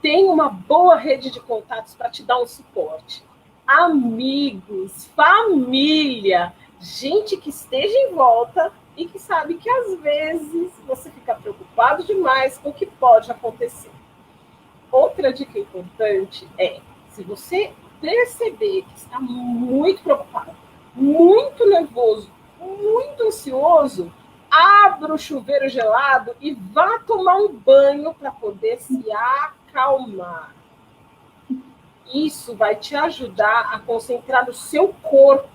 tem uma boa rede de contatos para te dar um suporte. Amigos, família, gente que esteja em volta e que sabe que às vezes você fica preocupado demais com o que pode acontecer. Outra dica importante é, se você perceber que está muito preocupado, muito nervoso, muito ansioso, abra o chuveiro gelado e vá tomar um banho para poder se acalmar. Isso vai te ajudar a concentrar no seu corpo,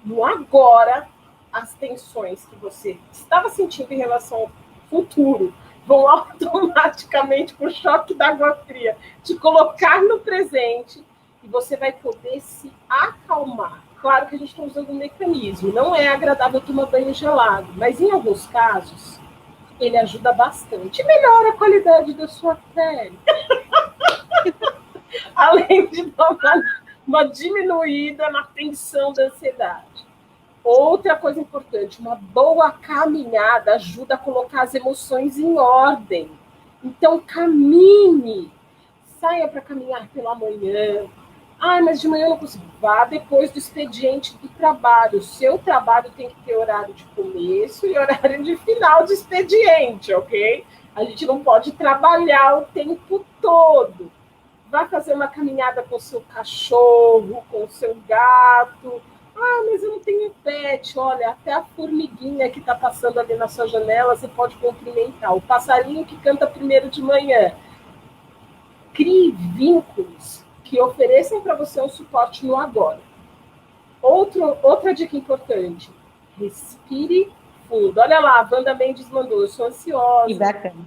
no agora, as tensões que você estava sentindo em relação ao futuro vão automaticamente, por choque d'água fria, te colocar no presente e você vai poder se acalmar. Claro que a gente está usando um mecanismo, não é agradável tomar banho gelado, mas em alguns casos ele ajuda bastante e melhora a qualidade da sua pele. Além de dar uma diminuída na tensão da ansiedade. Outra coisa importante, uma boa caminhada ajuda a colocar as emoções em ordem. Então, caminhe. Saia para caminhar pela manhã. Mas de manhã eu não consigo. Vá depois do expediente do trabalho. O seu trabalho tem que ter horário de começo e horário de final de expediente, ok? A gente não pode trabalhar o tempo todo. Vá fazer uma caminhada com o seu cachorro, com o seu gato. Mas eu não tenho pet. Olha, até a formiguinha que está passando ali na sua janela, você pode cumprimentar. O passarinho que canta primeiro de manhã. Crie vínculos que ofereçam para você um suporte no agora. Outra dica importante. Respire fundo. Olha lá, a Wanda Mendes mandou, eu sou ansiosa. Que bacana.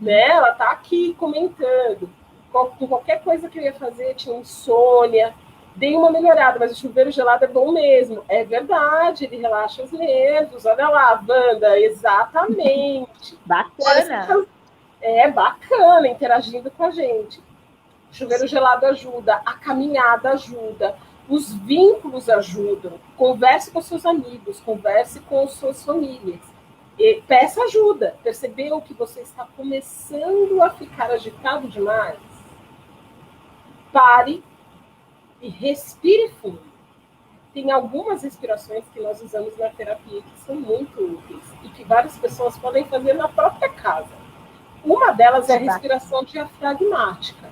Né? Ela está aqui comentando. Com qualquer coisa que eu ia fazer, tinha insônia. Dei uma melhorada, mas o chuveiro gelado é bom mesmo. É verdade, ele relaxa os nervos. Olha lá, Wanda, exatamente. Bacana. É bacana, interagindo com a gente. O chuveiro gelado ajuda, a caminhada ajuda, os vínculos ajudam. Converse com seus amigos, converse com suas famílias. E peça ajuda. Percebeu que você está começando a ficar agitado demais? Pare e respire fundo. Tem algumas respirações que nós usamos na terapia que são muito úteis e que várias pessoas podem fazer na própria casa. Uma delas é a respiração diafragmática.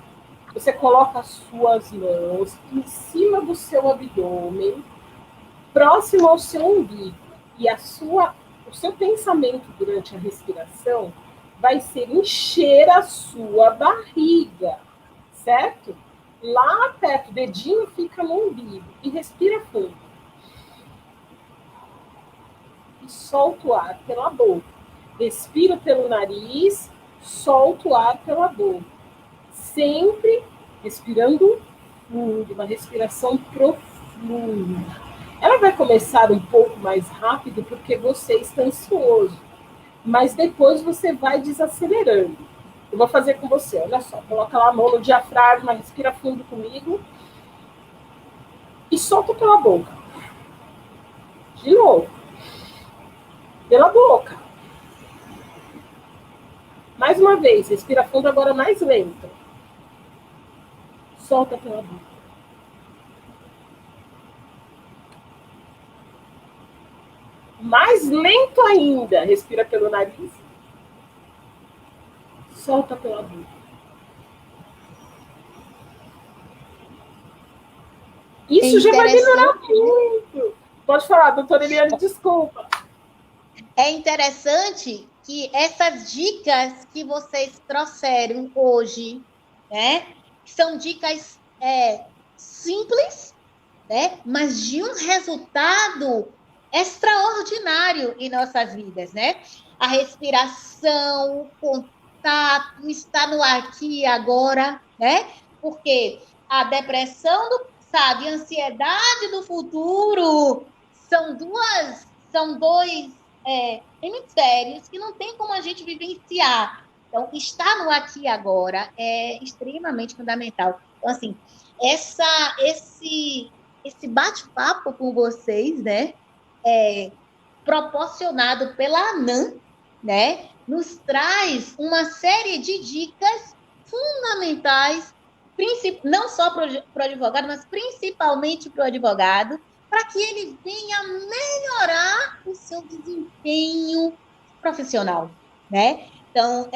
você coloca as suas mãos em cima do seu abdômen, próximo ao seu umbigo. E o seu pensamento durante a respiração vai ser encher a sua barriga, certo? Lá perto, o dedinho fica no umbigo. E respira fundo. E solta o ar pela boca. Respira pelo nariz, solta o ar pela boca. Sempre respirando fundo, uma respiração profunda. Ela vai começar um pouco mais rápido porque você está ansioso, mas depois você vai desacelerando. Eu vou fazer com você, olha só. Coloca lá a mão no diafragma, respira fundo comigo e solta pela boca. De novo. Pela boca. Mais uma vez, respira fundo agora mais lento. Solta pela boca. Mais lento ainda. Respira pelo nariz. Solta pela boca. Isso já vai melhorar muito. Pode falar, doutora Eliane, desculpa. É interessante que essas dicas que vocês trouxeram hoje, né, são dicas simples, né, mas de um resultado extraordinário em nossas vidas, né? A respiração, o contato, estar no aqui e agora, né? Porque a depressão do passado e a ansiedade do futuro são dois hemisférios que não tem como a gente vivenciar. Então, estar no aqui e agora é extremamente fundamental. Então, assim, esse bate-papo com vocês, né, proporcionado pela ANAM, né, nos traz uma série de dicas fundamentais, não só para o advogado, mas principalmente para o advogado, para que ele venha melhorar o seu desempenho profissional, né? Então,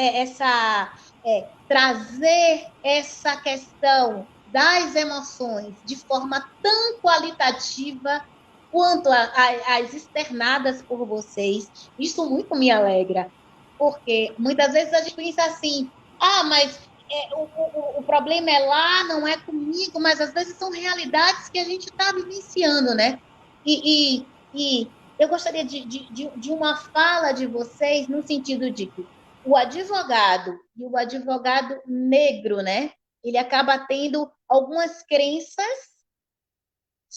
trazer essa questão das emoções de forma tão qualitativa quanto as externadas por vocês, isso muito me alegra, porque muitas vezes a gente pensa assim, mas o problema é lá, não é comigo, mas às vezes são realidades que a gente está vivenciando, né? E eu gostaria de uma fala de vocês no sentido de que o advogado e o advogado negro, né? Ele acaba tendo algumas crenças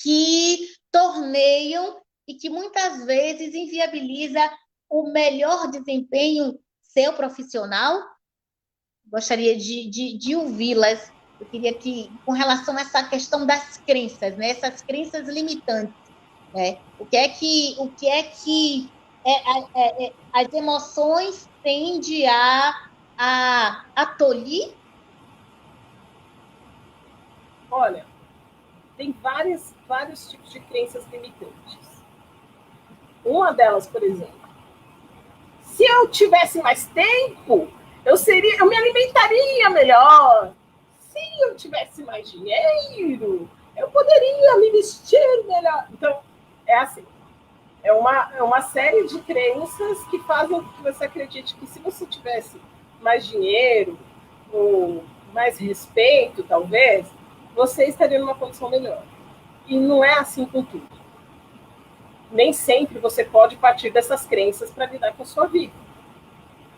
que torneiam e que muitas vezes inviabiliza o melhor desempenho seu profissional. Gostaria de ouvi-las. Eu queria que, com relação a essa questão das crenças, né? Essas crenças limitantes, né? O que é que as emoções tendem a tolir? Olha, tem vários tipos de crenças limitantes. Uma delas, por exemplo, se eu tivesse mais tempo, eu me alimentaria melhor. Se eu tivesse mais dinheiro, eu poderia me vestir melhor. Então, é assim. É uma série de crenças que fazem com que você acredite que se você tivesse mais dinheiro, ou mais respeito, talvez, você estaria numa condição melhor. E não é assim com tudo. Nem sempre você pode partir dessas crenças para lidar com a sua vida.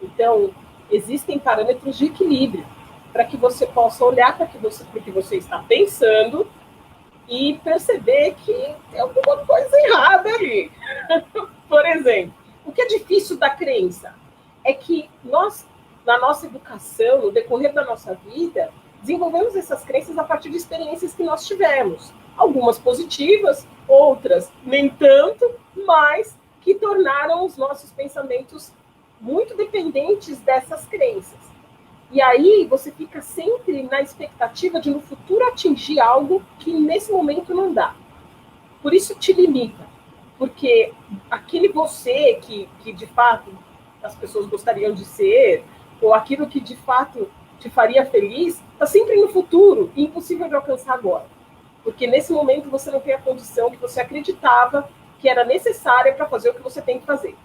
Então, existem parâmetros de equilíbrio para que você possa olhar para o que você está pensando e perceber que tem alguma coisa errada ali. Por exemplo, o que é difícil da crença é que nós, na nossa educação, no decorrer da nossa vida, desenvolvemos essas crenças a partir de experiências que nós tivemos. Algumas positivas, outras nem tanto, mas que tornaram os nossos pensamentos muito dependentes dessas crenças. E aí você fica sempre na expectativa de no futuro atingir algo que nesse momento não dá. Por isso te limita. Porque aquele você que de fato as pessoas gostariam de ser, ou aquilo que de fato te faria feliz, está sempre no futuro e impossível de alcançar agora. Porque nesse momento você não tem a condição que você acreditava que era necessária para fazer o que você tem que fazer.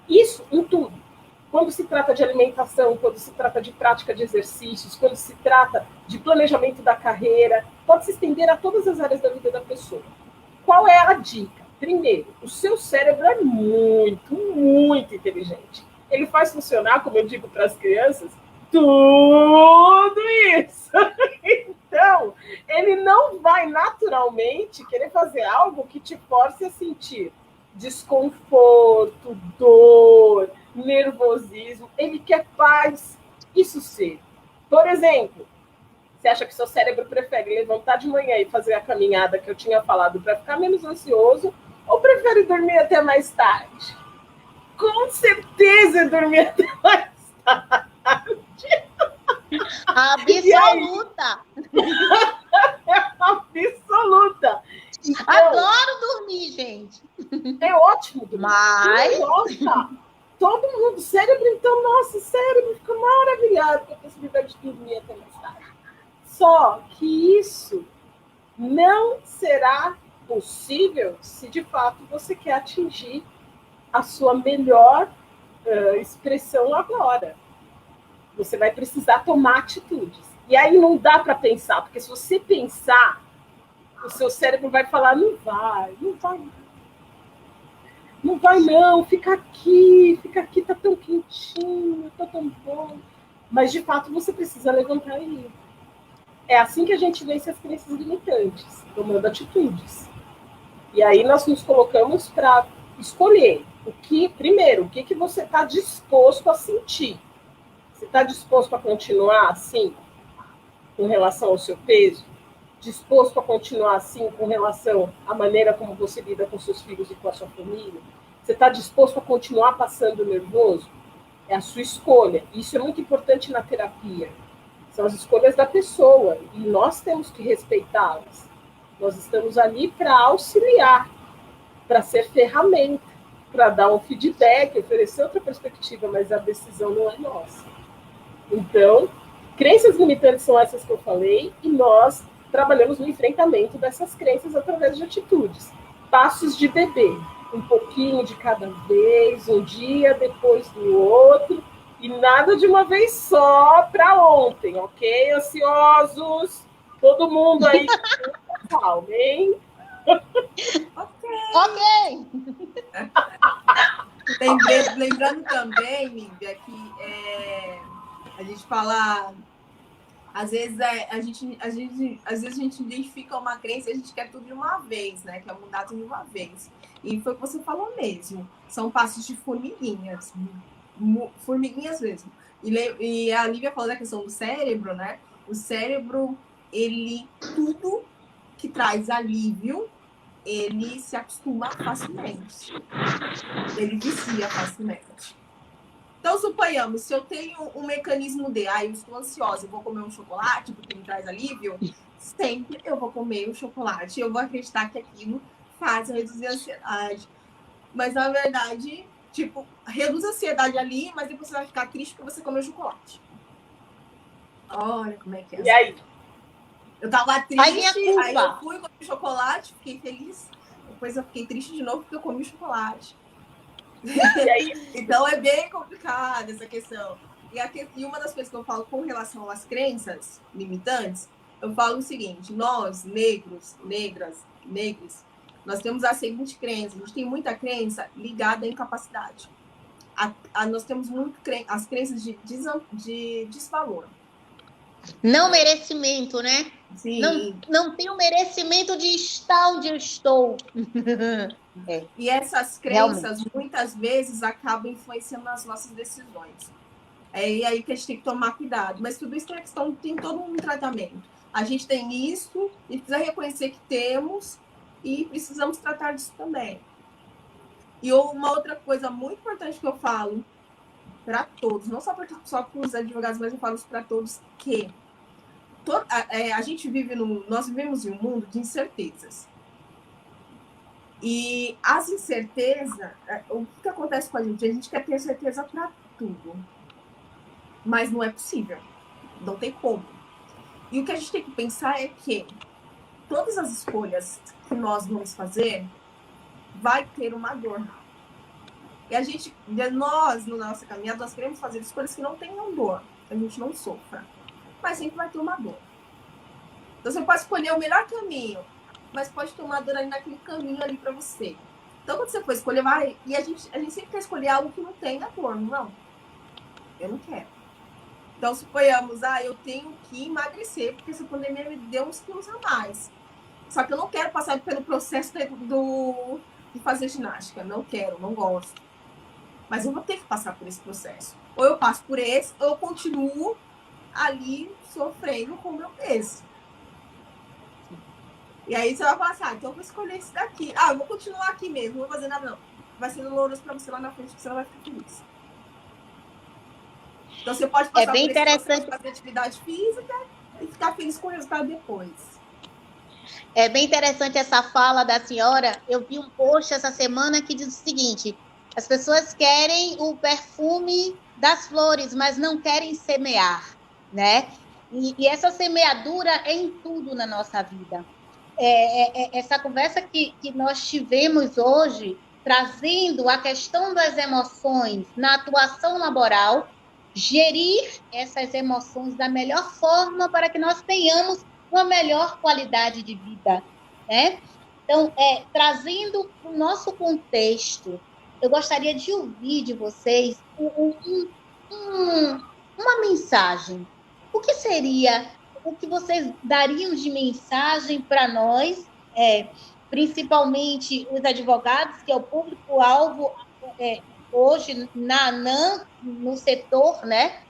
Isso em tudo. Quando se trata de alimentação, quando se trata de prática de exercícios, quando se trata de planejamento da carreira, pode se estender a todas as áreas da vida da pessoa. Qual é a dica? Primeiro, o seu cérebro é muito, muito inteligente. Ele faz funcionar, como eu digo para as crianças, tudo isso. Então, ele não vai naturalmente querer fazer algo que te force a sentir desconforto, dor, nervosismo. Ele quer paz e sossego. Por exemplo, você acha que seu cérebro prefere levantar de manhã e fazer a caminhada que eu tinha falado para ficar menos ansioso, ou prefere dormir até mais tarde? Com certeza dormir até mais tarde. Absoluta! Absoluta! Então, adoro dormir, gente. É ótimo dormir. Mas... Nossa, todo mundo, cérebro, então, nossa, o cérebro fica maravilhado com a possibilidade de dormir até mais tarde. Só que isso não será possível se, de fato, você quer atingir a sua melhor expressão agora. Você vai precisar tomar atitudes. E aí não dá para pensar, porque se você pensar, o seu cérebro vai falar, não vai não, fica aqui, tá tão quentinho, tá tão bom. Mas, de fato, você precisa levantar e ir. É assim que a gente vence as crenças limitantes, tomando atitudes. E aí nós nos colocamos para escolher primeiro, o que você está disposto a sentir. Você está disposto a continuar assim, com relação ao seu peso? Disposto a continuar assim com relação à maneira como você lida com seus filhos e com a sua família? Você está disposto a continuar passando nervoso? É a sua escolha. Isso é muito importante na terapia. São as escolhas da pessoa e nós temos que respeitá-las. Nós estamos ali para auxiliar, para ser ferramenta, para dar um feedback, oferecer outra perspectiva, mas a decisão não é nossa. Então, crenças limitantes são essas que eu falei e nós trabalhamos no enfrentamento dessas crenças através de atitudes. Passos de bebê, um pouquinho de cada vez, um dia depois do outro, e nada de uma vez só para ontem, ok? Ansiosos, todo mundo aí, calma, hein? Ok. Lembrando também, Lívia, que a gente fala... Às vezes a gente identifica uma crença e a gente quer tudo de uma vez, né? Quer mudar tudo de uma vez. E foi o que você falou mesmo. São passos de formiguinhas. Formiguinhas mesmo. E a Lívia falou da questão do cérebro, né? O cérebro, tudo que traz alívio, ele se acostuma facilmente. Ele vicia facilmente. Então, suponhamos, se eu tenho um mecanismo eu estou ansiosa, eu vou comer um chocolate, porque me traz alívio, sempre eu vou comer o chocolate, eu vou acreditar que aquilo faz eu reduzir a ansiedade. Mas, na verdade, reduz a ansiedade ali, mas depois você vai ficar triste porque você comeu chocolate. Olha como é que é. E aí? Eu tava triste, aí eu fui comer chocolate, fiquei feliz, depois eu fiquei triste de novo porque eu comi chocolate. Então é bem complicada essa questão. E uma das coisas que eu falo com relação às crenças limitantes, eu falo o seguinte: nós, negros, negras, nós temos a seguinte crença, a gente tem muita crença ligada à incapacidade. Nós temos muito as crenças de desvalor. Não merecimento, né? Sim. Não tenho merecimento de estar onde eu estou. E essas crenças, muitas vezes, acabam influenciando nas nossas decisões. E aí que a gente tem que tomar cuidado. Mas tudo isso tem todo um tratamento. A gente tem isso e precisa reconhecer que temos e precisamos tratar disso também. E uma outra coisa muito importante que eu falo para todos, não só para os advogados, mas eu falo isso para todos, que nós vivemos em um mundo de incertezas. E as incertezas, o que acontece com a gente? A gente quer ter certeza para tudo. Mas não é possível. Não tem como. E o que a gente tem que pensar é que todas as escolhas que nós vamos fazer vai ter uma dor. E nós, no nossa caminhada, nós queremos fazer escolhas que não tenham dor, que a gente não sofra. Mas sempre vai ter uma dor. Então, você pode escolher o melhor caminho, mas pode ter uma dor ali naquele caminho ali para você. Então, quando você for escolher, vai... E a gente sempre quer escolher algo que não tenha dor, não. Eu não quero. Então, suponhamos, eu tenho que emagrecer, porque essa pandemia me deu uns quilos a mais. Só que eu não quero passar pelo processo de fazer ginástica. Não quero, não gosto. Mas eu vou ter que passar por esse processo. Ou eu passo por esse, ou eu continuo ali sofrendo com o meu peso. E aí você vai passar, então eu vou escolher esse daqui. Eu vou continuar aqui mesmo, não vou fazer nada não. Vai ser doloroso para você lá na frente, que você não vai ficar feliz. Então você pode passar bem por esse interessante. processo de fazer atividade física e ficar feliz com o resultado depois. É bem interessante essa fala da senhora. Eu vi um post essa semana que diz o seguinte: as pessoas querem o perfume das flores, mas não querem semear, né? E essa semeadura é em tudo na nossa vida. Essa conversa que nós tivemos hoje, trazendo a questão das emoções na atuação laboral, gerir essas emoções da melhor forma para que nós tenhamos uma melhor qualidade de vida, né? Então, trazendo para o nosso contexto, eu gostaria de ouvir de vocês uma mensagem. O que seria, o que vocês dariam de mensagem para nós, principalmente os advogados, que é o público-alvo hoje na ANAM, no setor, né?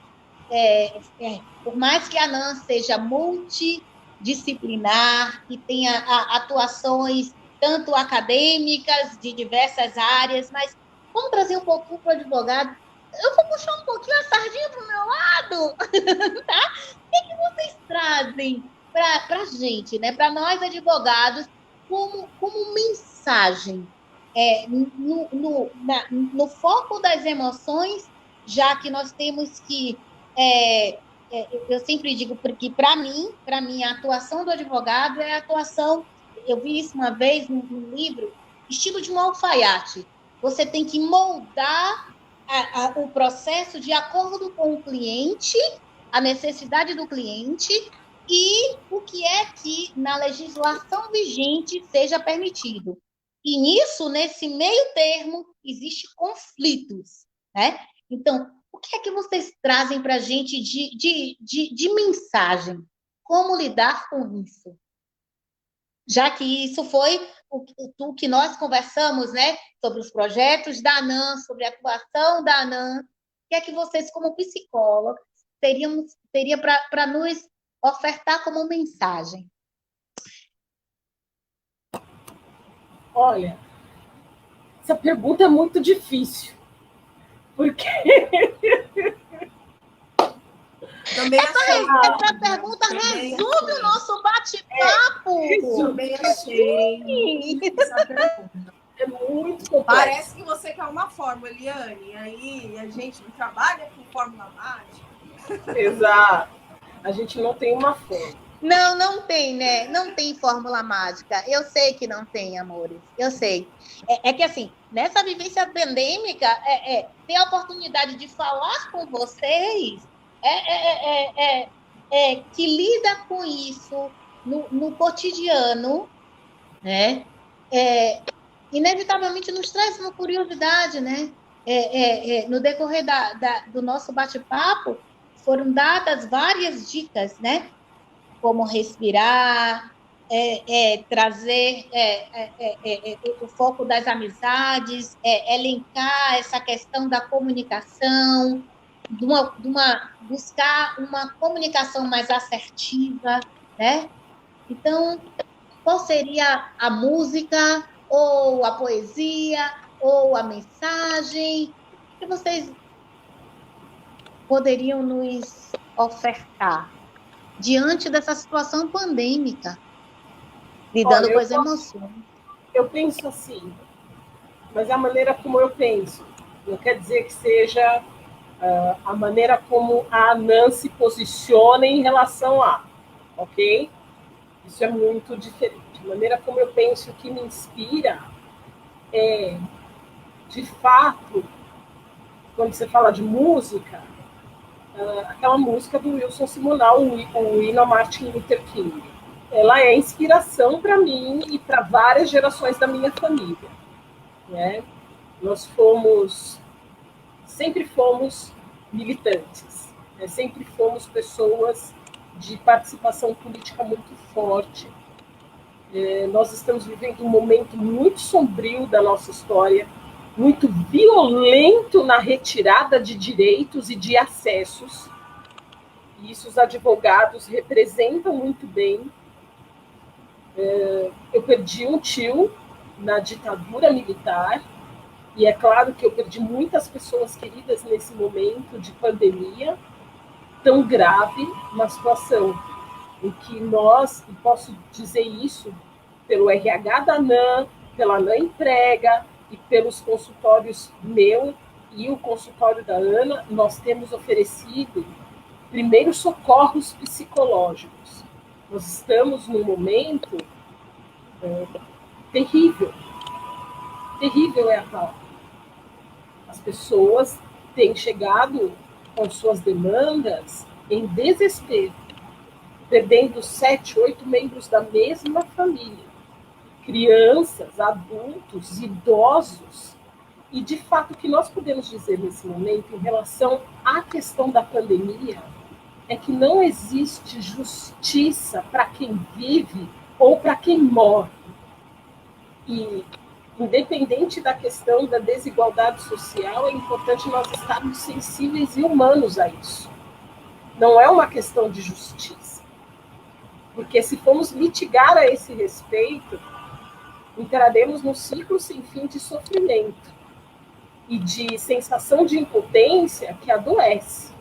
Por mais que a ANAM seja multidisciplinar, que tenha atuações tanto acadêmicas de diversas áreas, mas vamos trazer um pouquinho para o advogado. Eu vou puxar um pouquinho a sardinha para o meu lado, tá? O que vocês trazem para a gente, né? Para nós advogados, como mensagem no foco das emoções, já que nós temos que eu sempre digo que para mim a atuação do advogado é a atuação, eu vi isso uma vez num livro, estilo de um alfaiate. Você tem que moldar o processo de acordo com o cliente, a necessidade do cliente e o que é que na legislação vigente seja permitido. E nisso, nesse meio termo, existem conflitos, né? Então, o que é que vocês trazem para a gente de mensagem? Como lidar com isso? Já que isso foi o que nós conversamos, né? Sobre os projetos da ANAM, sobre a atuação da ANAM. O que é que vocês, como psicólogos, teria para nos ofertar como mensagem? Olha, essa pergunta é muito difícil. Porque Também essa pergunta resume o nosso bate-papo. Também achei. Essa pergunta. É muito complexo. Parece que você quer uma fórmula, Eliane. Aí a gente não trabalha com fórmula mágica. Exato. A gente não tem uma fórmula. Não tem, né? Não tem fórmula mágica. Eu sei que não tem, amores. Eu sei. É que, assim, nessa vivência pandêmica, ter a oportunidade de falar com vocês que lida com isso no cotidiano, né? Inevitavelmente nos traz uma curiosidade, né? No decorrer do nosso bate-papo, foram dadas várias dicas, né? Como respirar, trazer o foco das amizades, elencar essa questão da comunicação, buscar uma comunicação mais assertiva, né? Então, qual seria a música, ou a poesia, ou a mensagem que vocês poderiam nos ofertar diante dessa situação pandêmica, lidando com as emoções? Eu penso assim, mas é a maneira como eu penso. Não quer dizer que seja a maneira como a ANAM se posiciona em relação a, ok? Isso é muito diferente. A maneira como eu penso que me inspira é, de fato, quando você fala de música, aquela música do Wilson Simonal, o hino a Martin Luther King. Ela é inspiração para mim e para várias gerações da minha família, né? Nós sempre fomos militantes, né? Sempre fomos pessoas de participação política muito forte. Nós estamos vivendo um momento muito sombrio da nossa história, muito violento na retirada de direitos e de acessos. E isso os advogados representam muito bem. Eu perdi um tio na ditadura militar, e é claro que eu perdi muitas pessoas queridas nesse momento de pandemia tão grave, uma situação em que nós, e posso dizer isso pelo RH da ANAM, pela ANAM Emprega e pelos consultórios meu e o consultório da Ana, nós temos oferecido primeiros socorros psicológicos. Nós estamos num momento terrível. Terrível é a palavra. As pessoas têm chegado com suas demandas em desespero, perdendo 7, 8 membros da mesma família. Crianças, adultos, idosos. E, de fato, o que nós podemos dizer nesse momento em relação à questão da pandemia é que não existe justiça para quem vive ou para quem morre. E, independente da questão da desigualdade social, é importante nós estarmos sensíveis e humanos a isso. Não é uma questão de justiça. Porque se formos mitigar a esse respeito, entraremos num ciclo sem fim de sofrimento e de sensação de impotência que adoece.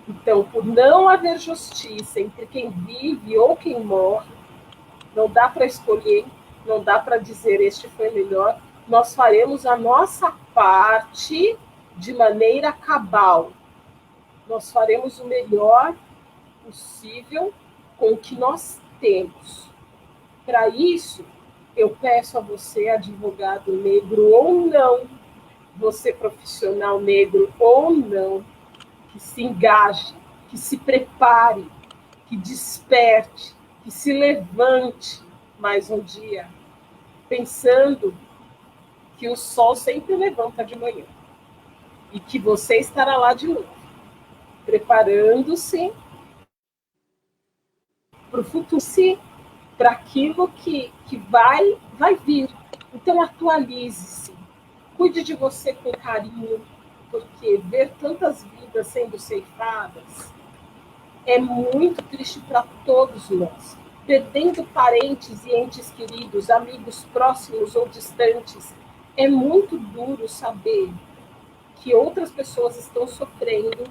Então, por não haver justiça entre quem vive ou quem morre, não dá para escolher, não dá para dizer este foi melhor, nós faremos a nossa parte de maneira cabal. Nós faremos o melhor possível com o que nós temos. Para isso, eu peço a você, advogado negro ou não, você profissional negro ou não, que se engaje, que se prepare, que desperte, que se levante mais um dia, pensando que o sol sempre levanta de manhã e que você estará lá de novo, preparando-se para o futuro, para aquilo que vai vir. Então, atualize-se, cuide de você com carinho, porque ver tantas vidas sendo ceifadas é muito triste para todos nós. Perdendo parentes e entes queridos, amigos próximos ou distantes, é muito duro saber que outras pessoas estão sofrendo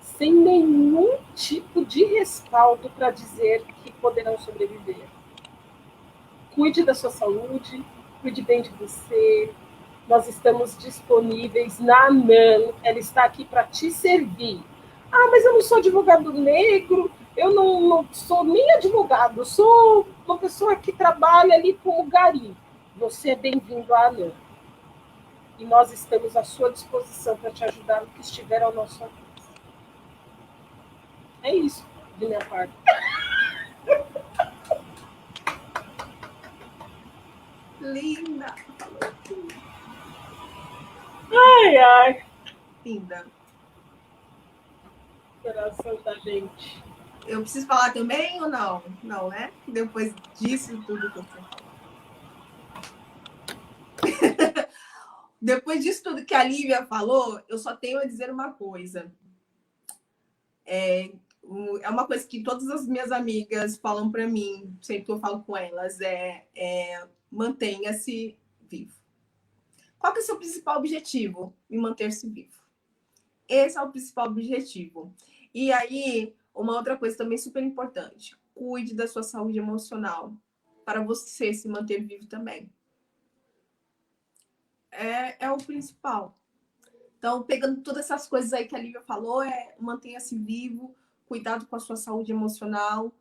sem nenhum tipo de respaldo para dizer que poderão sobreviver. Cuide da sua saúde, cuide bem de você. Nós estamos disponíveis na ANAM, ela está aqui para te servir. Ah, mas eu não sou advogado negro, eu não sou nem advogado, sou uma pessoa que trabalha ali como gari. Você é bem-vindo à ANAM. E nós estamos à sua disposição para te ajudar no que estiver ao nosso alcance. É isso, de minha parte. Linda! Ai, ai. Linda. Coração da gente. Eu preciso falar também ou não? Não, né? Depois disso tudo que eu falei. Depois disso tudo que a Lívia falou, eu só tenho a dizer uma coisa. É uma coisa que todas as minhas amigas falam para mim, sempre que eu falo com elas, mantenha-se vivo. Qual que é o seu principal objetivo? Me manter-se vivo. Esse é o principal objetivo. E aí, uma outra coisa também super importante. Cuide da sua saúde emocional para você se manter vivo também. É o principal. Então, pegando todas essas coisas aí que a Lívia falou, mantenha-se vivo, cuidado com a sua saúde emocional.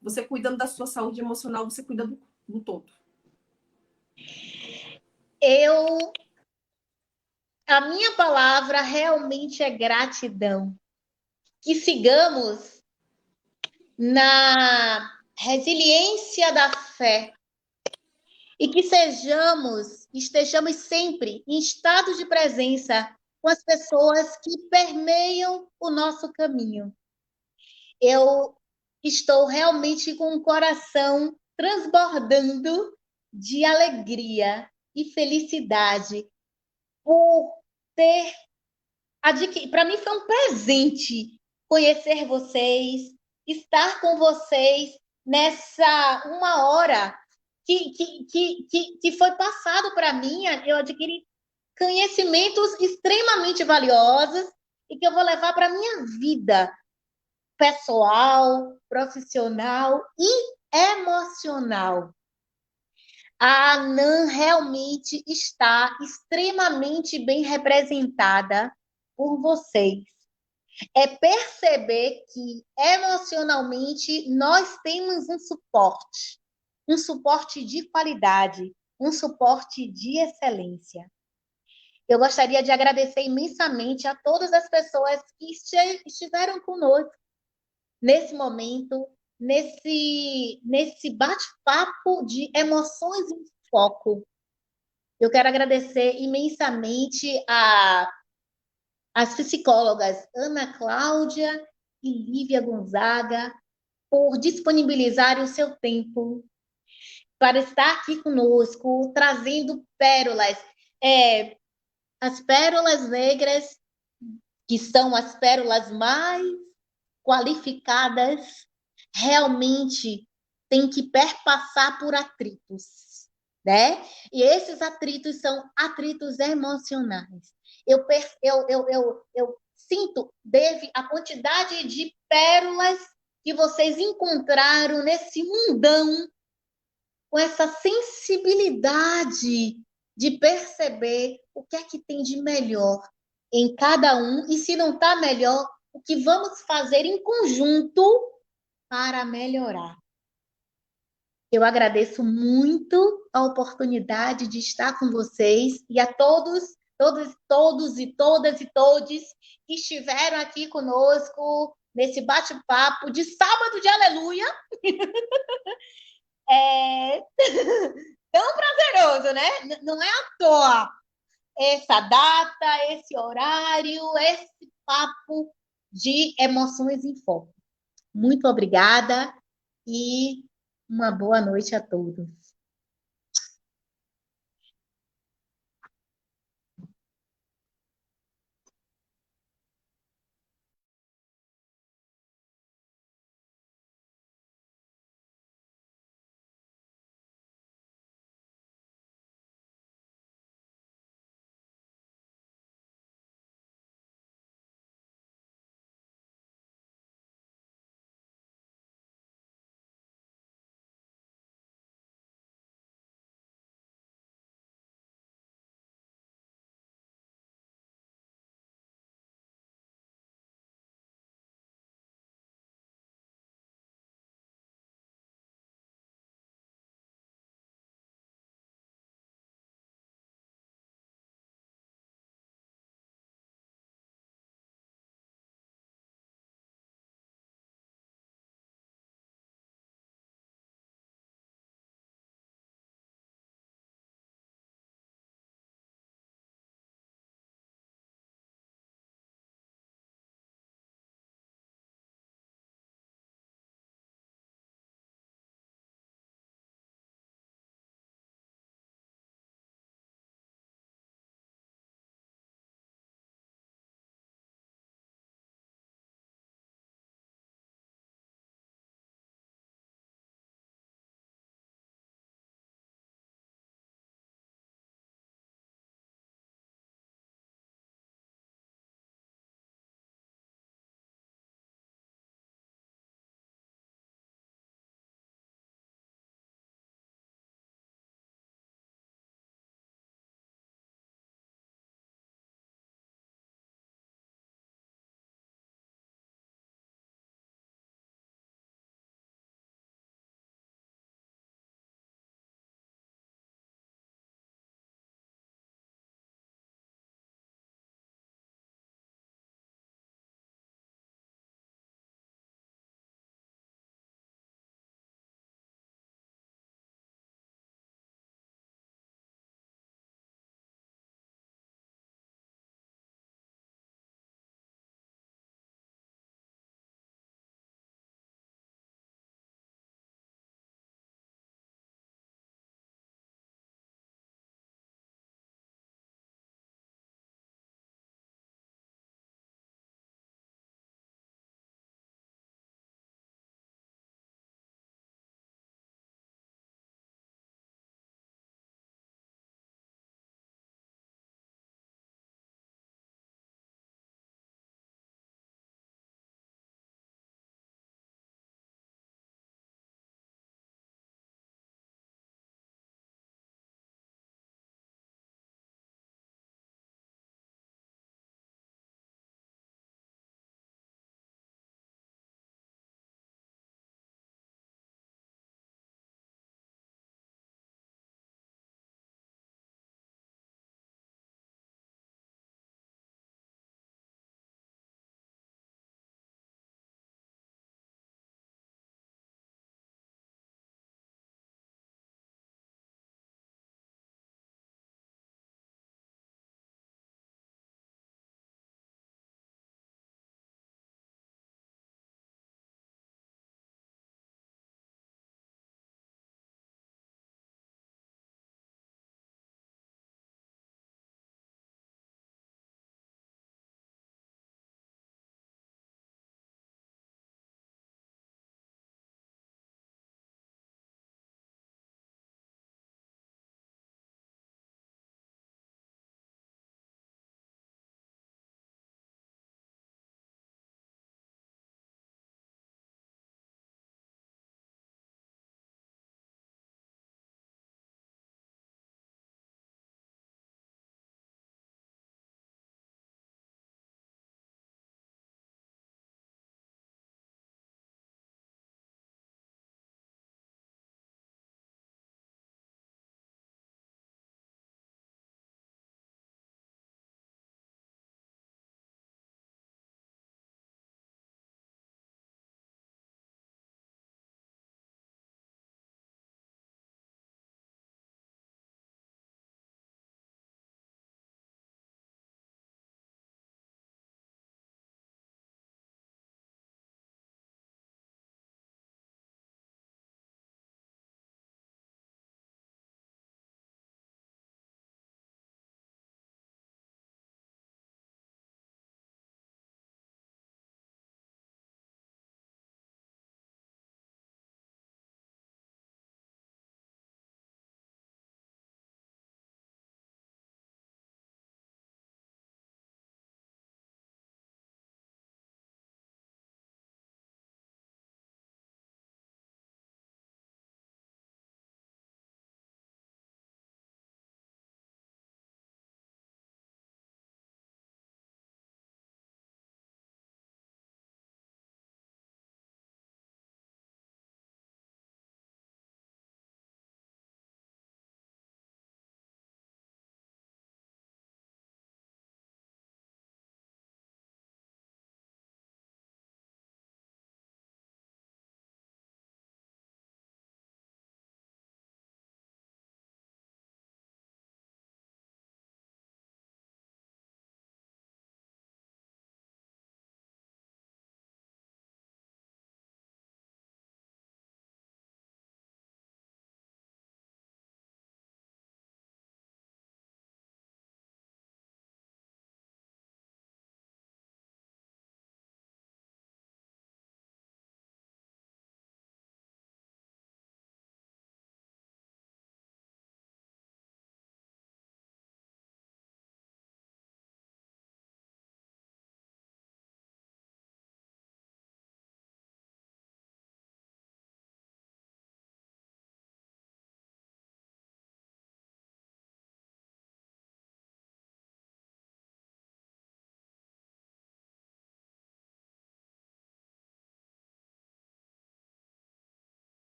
Você cuidando da sua saúde emocional, você cuida do todo. A minha palavra realmente é gratidão. Que sigamos na resiliência da fé e que estejamos sempre em estado de presença com as pessoas que permeiam o nosso caminho. Eu estou realmente com o coração transbordando de alegria e felicidade por ter adquirido. Para mim foi um presente conhecer vocês, estar com vocês nessa uma hora que foi passado para mim. Eu adquiri conhecimentos extremamente valiosos e que eu vou levar para a minha vida pessoal, profissional e emocional. A ANAM realmente está extremamente bem representada por vocês. É perceber que emocionalmente nós temos um suporte de qualidade, um suporte de excelência. Eu gostaria de agradecer imensamente a todas as pessoas que estiveram conosco nesse momento, nesse bate-papo de emoções em foco. Eu quero agradecer imensamente às psicólogas Ana Cláudia e Lívia Gonzaga por disponibilizarem o seu tempo para estar aqui conosco, trazendo pérolas, as pérolas negras, que são as pérolas mais qualificadas, realmente tem que perpassar por atritos, né? E esses atritos são atritos emocionais. Eu sinto, Dave, a quantidade de pérolas que vocês encontraram nesse mundão, com essa sensibilidade de perceber o que é que tem de melhor em cada um, e se não está melhor, o que vamos fazer em conjunto para melhorar. Eu agradeço muito a oportunidade de estar com vocês e a todos e todas e todes que estiveram aqui conosco nesse bate-papo de sábado de aleluia. Tão prazeroso, né? Não é à toa essa data, esse horário, esse papo de emoções em foco. Muito obrigada e uma boa noite a todos.